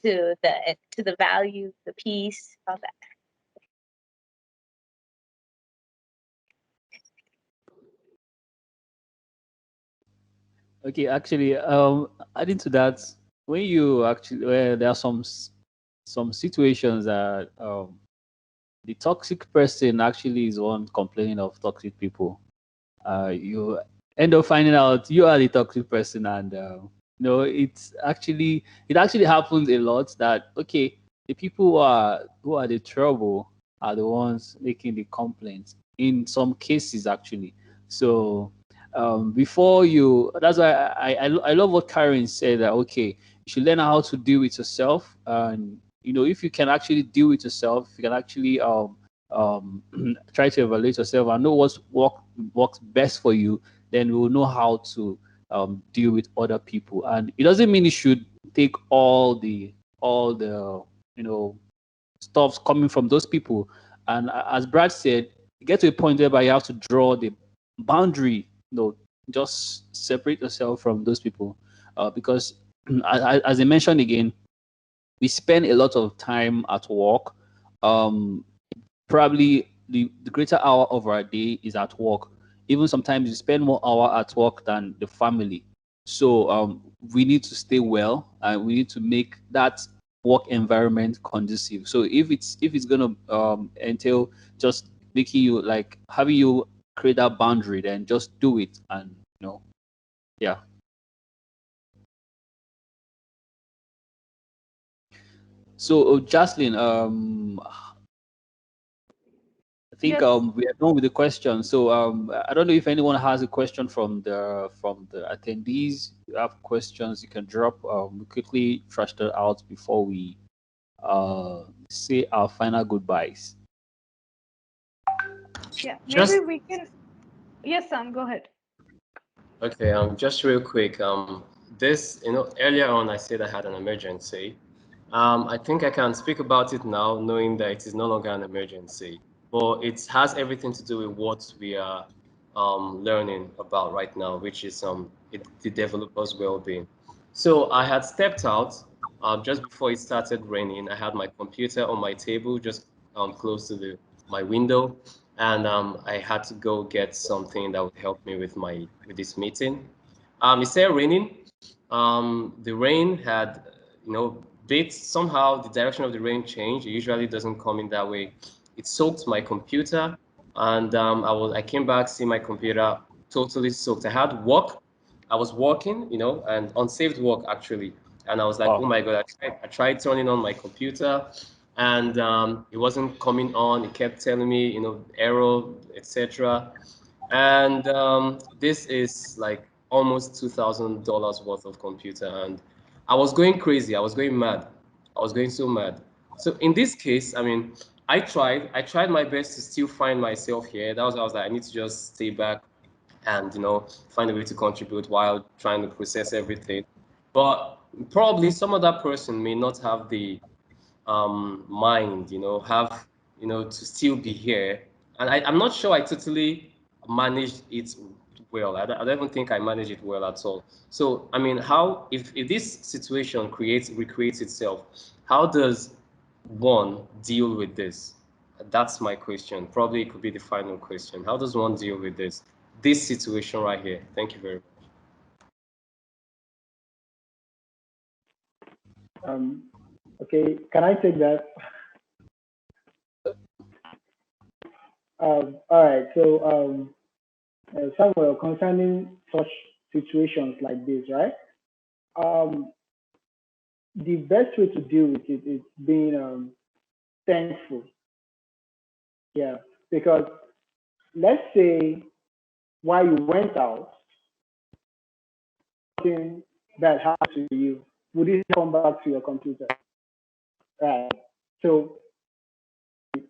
to the value, the peace, all that. Okay, actually, adding to that, when you actually, there are some situations that the toxic person actually is one complaining of toxic people. You end up finding out you are the toxic person, and it actually happens a lot that okay, the people who are the trouble are the ones making the complaints in some cases actually. So before you, that's why I love what Karen said, that okay, you should learn how to deal with yourself, and if you can actually deal with yourself, you can actually um, try to evaluate yourself and know works best for you, then you will know how to deal with other people. And it doesn't mean you should take all the stuffs coming from those people. And as Brad said, you get to a point whereby you have to draw the boundary. Just separate yourself from those people, because as I mentioned again, we spend a lot of time at work. Um, Probably the greater hour of our day is at work. Even sometimes you spend more hour at work than the family. So we need to stay well, and we need to make that work environment conducive. So if it's gonna entail just making you, like, having you create that boundary, then just do it. And yeah. So Jocelyn, I think Yes. we are done with the question. So I don't know if anyone has a question from the attendees. If you have questions, you can drop. We quickly trash that out before we say our final goodbyes. Yeah. Maybe Just we can. Yes, Sam. Go ahead. okay. Just real quick. This, earlier on I said I had an emergency. I think I can speak about it now, knowing that it is no longer an emergency, but it has everything to do with what we are learning about right now, which is the developer's well-being. So I had stepped out just before it started raining. I had my computer on my table, just close to my window, and I had to go get something that would help me with this meeting. It started raining. The rain had, bit somehow the direction of the rain changed. It usually doesn't come in that way. It soaked my computer, and I came back, see my computer totally soaked. I had work. I was working, and unsaved work actually. And I was like, oh Wow. my God, I tried turning on my computer, and it wasn't coming on. It kept telling me, error, etc. And this is like almost $2,000 worth of computer, and I was going crazy. I was going mad. I was going so mad. So in this case, I mean, I tried my best to still find myself here. I was like, I need to just stay back and find a way to contribute while trying to process everything. But probably some other person may not have the mind, have, to still be here. And I'm not sure I totally managed it well. I don't even think I managed it well at all. So, I mean, how, if this situation recreates itself, how does one deal with this? That's my question. Probably it could be the final question. How does one deal with this situation right here? Thank you very much. Okay, can I take that? All right. So, Samuel, concerning such situations like this, right? The best way to deal with it is being thankful. Yeah, because let's say while you went out, something bad happened to you. Would it come back to your computer? Right. So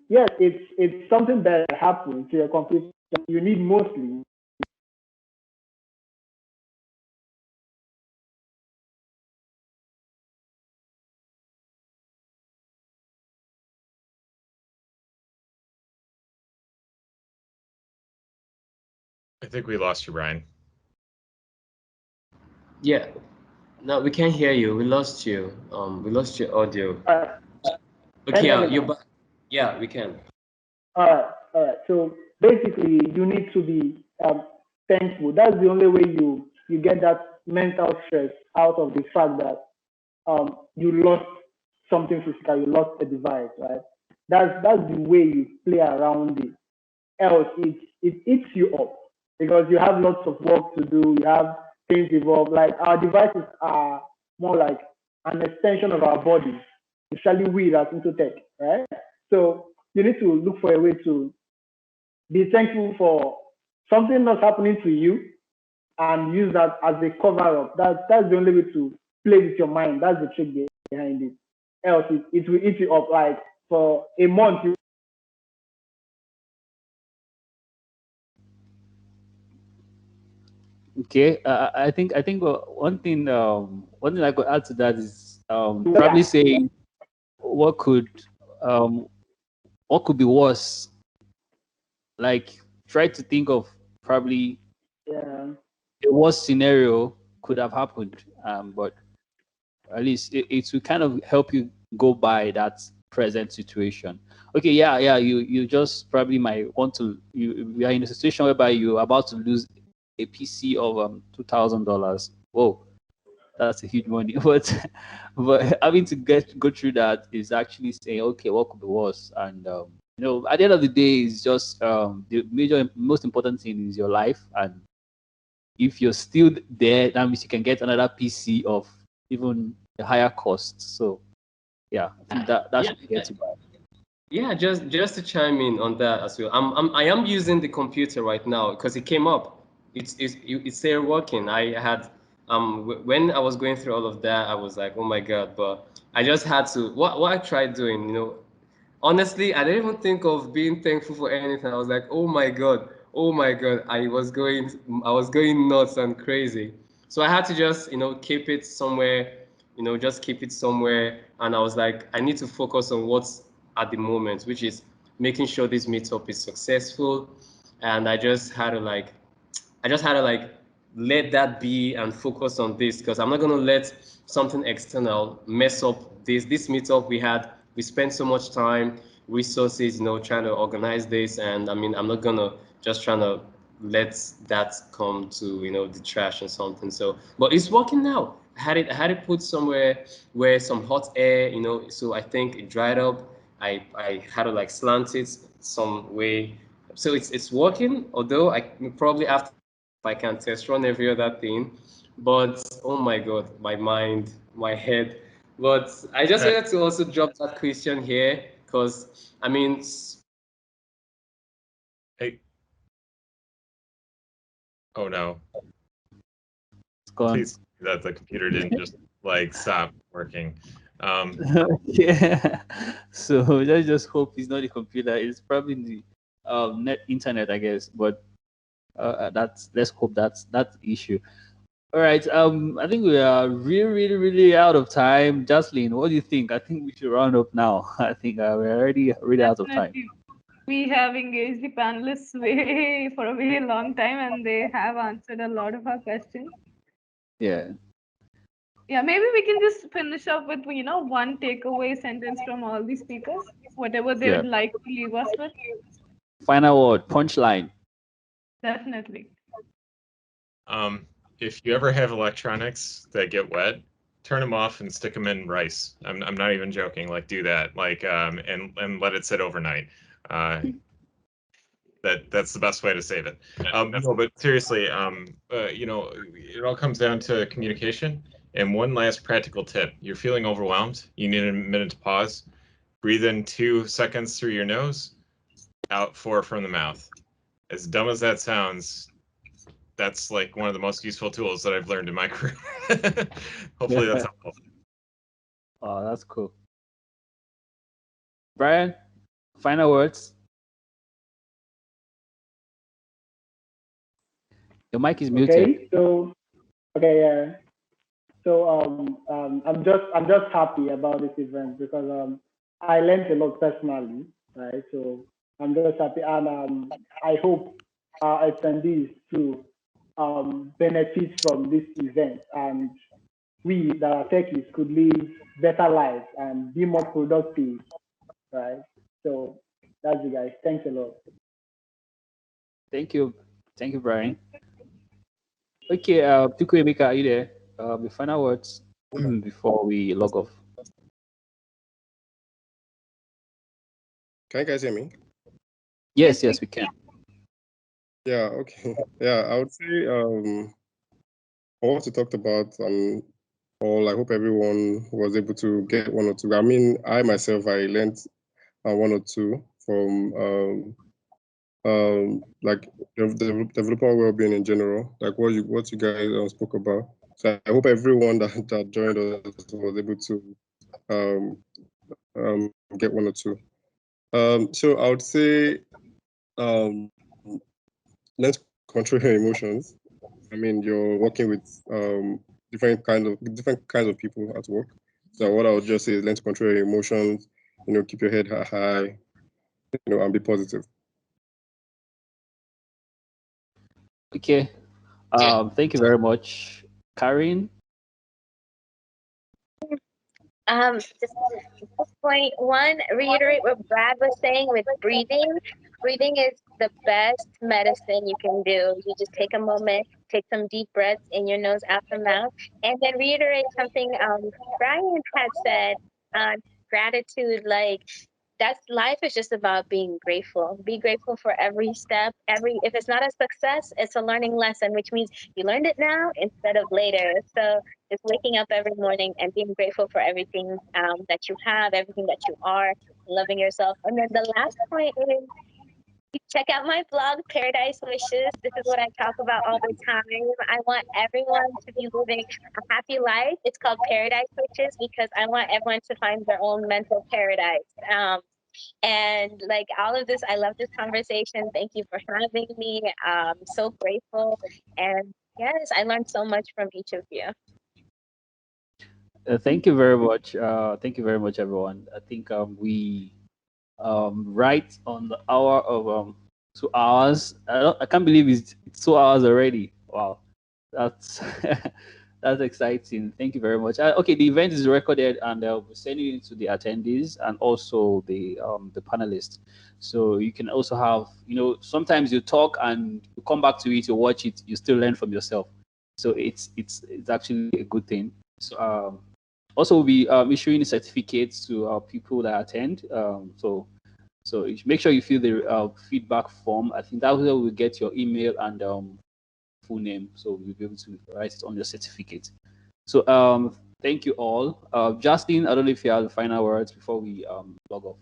yes, it's something bad happened to your computer. You need mostly. I think we lost you, Bryan. Yeah. No, we can't hear you. We lost you. We lost your audio. Can Okay, you hear me you're now? back. Yeah, we can. All right. So basically, you need to be thankful. That's the only way you get that mental stress out of the fact that you lost something physical, you lost a device, right? That's the way you play around it. Else, it eats you up because you have lots of work to do. You have things involved. Like our devices are more like an extension of our body, especially we that's into tech, right? So you need to look for a way to be thankful for something that's happening to you and use that as a cover up. That's the only way to play with your mind. That's the trick behind it. Else, it will eat you up. Like for a month, you Okay, I think one thing I could add to that is probably saying what could um what could be worse. Like try to think of probably yeah. a worst scenario could have happened, but at least it will kind of help you go by that present situation. Okay, yeah, you just probably might want to you are in a situation whereby you're about to lose a PC of $2,000. Whoa, that's a huge money. But having to go through that is actually saying, okay, what could be worse? And at the end of the day, it's just the most important thing is your life. And if you're still there, that means you can get another PC of even a higher cost. So yeah, I think that should get you by. Yeah, just to chime in on that as well. I am using the computer right now because it came up. It's there working. I had when I was going through all of that, I was like, oh my god. But I just had to. What I tried doing, honestly, I didn't even think of being thankful for anything. I was like, oh my god, oh my god. I was going nuts and crazy. So I had to just keep it somewhere, just keep it somewhere. And I was like, I need to focus on what's at the moment, which is making sure this meetup is successful. And I just had to let that be and focus on this because I'm not gonna let something external mess up this meetup we spent so much time, resources, trying to organize this, and I mean I'm not gonna just trying to let that come to the trash or something. So but it's working now. I had it put somewhere where some hot air, so I think it dried up. I had to slant it some way, so it's working. Although I probably after I can test run every other thing, but oh my god, my mind, my head. But I just wanted to also drop that question here because I mean, Hey. Oh no. It's gone. Please that the computer didn't just stop working. Yeah. So let's just hope it's not the computer. It's probably the internet, I guess. But let's hope that's the issue. All right. I think we are really, really, really out of time. Jocelyn, what do you think? I think we should round up now. I think we're already really out of time. Definitely. We have engaged the panelists for a very long time, and they have answered a lot of our questions. Yeah. Yeah, maybe we can just finish up with one takeaway sentence from all the speakers, whatever they Yeah. would like to leave us with. Final word, punchline. Definitely. If you ever have electronics that get wet, turn them off and stick them in rice. I'm not even joking. Do that. And let it sit overnight. That's the best way to save it. No, but seriously, it all comes down to communication. And one last practical tip: you're feeling overwhelmed. You need a minute to pause. Breathe in 2 seconds through your nose, out 4 from the mouth. As dumb as that sounds, that's one of the most useful tools that I've learned in my career. Hopefully that's helpful. Oh, that's cool. Bryan, final words. Your mic is muted. Okay, so yeah. So I'm just happy about this event because I learned a lot personally, right? So I'm just happy, and I hope our attendees to benefit from this event, and we that are techies could live better lives and be more productive, right? So that's it, guys. Thanks a lot. Thank you, Bryan. Okay, Chukwuemeka, are you there? The final words before we log off. Can you guys hear me? Yes, yes, we can. Yeah, okay. Yeah, I would say what you talked about and all, I hope everyone was able to get one or two. I mean, I myself, I learned one or two from like the developer well-being in general, like what you guys spoke about. So I hope everyone that joined us was able to get one or two. So I would say let's control your emotions. I mean, you're working with different kinds of people at work. So what I would just say is learn to control your emotions. Keep your head high. And be positive. Okay. Thank you very much, Caren. Just point one, reiterate what Brad was saying with breathing. Breathing is the best medicine you can do. You just take a moment, take some deep breaths in your nose, out the mouth, and then reiterate something Bryan had said on gratitude. Like, that's life is just about being grateful. Be grateful for every step. If it's not a success, it's a learning lesson, which means you learned it now instead of later. So just waking up every morning and being grateful for everything that you have, everything that you are, loving yourself. And then the last point is check out my blog, Paradise Wishes. This is what I talk about all the time. I want everyone to be living a happy life. It's called Paradise Wishes because I want everyone to find their own mental paradise. And like all of this, I love this conversation. Thank you for having me. So grateful. And yes, I learned so much from each of you. Thank you very much. Thank you very much, everyone. I think we right on the hour of 2 hours. I can't believe it's 2 hours already. Wow, that's that's exciting. Thank you very much. Okay, the event is recorded and I'll be sending it to the attendees and also the panelists. So you can also have, sometimes you talk and you come back to it, you watch it, you still learn from yourself. So it's actually a good thing. So also, we'll be issuing certificates to people that attend. So make sure you fill the feedback form. I think that way we'll get your email and full name, so we'll be able to write it on your certificate. So thank you all. Justin, I don't know if you have the final words before we log off.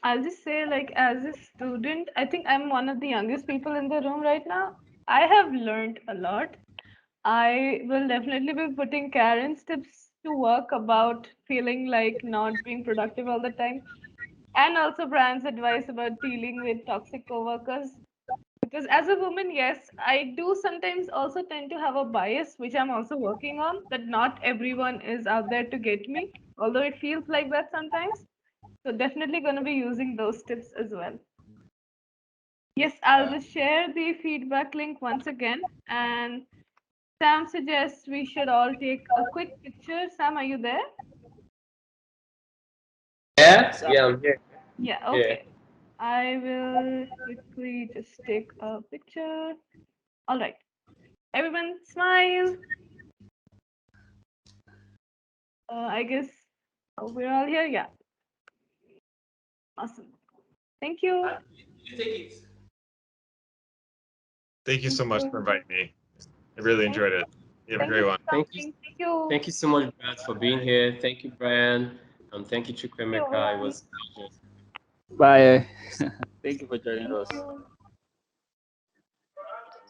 I'll just say, like, as a student, I think I'm one of the youngest people in the room right now. I have learned a lot. I will definitely be putting Karen's tips to work about feeling like not being productive all the time. And also Brian's advice about dealing with toxic coworkers. Because as a woman, yes, I do sometimes also tend to have a bias, which I'm also working on, that not everyone is out there to get me, although it feels like that sometimes. So definitely going to be using those tips as well. Yes, I'll just share the feedback link once again. And Sam suggests we should all take a quick picture. Sam, are you there? Yeah, I'm here. Yeah, okay. I will quickly just take a picture. All right. Everyone smile. I guess we're all here. Yeah. Awesome. Thank you. Thank you so much for inviting me. I really enjoyed it. You have a great one. Thank you. Thank you so much, Brad, for being here. Thank you, Brian. Thank you, Chukwuemeka. It was a pleasure. Bye. Thank you for joining Thank us. you.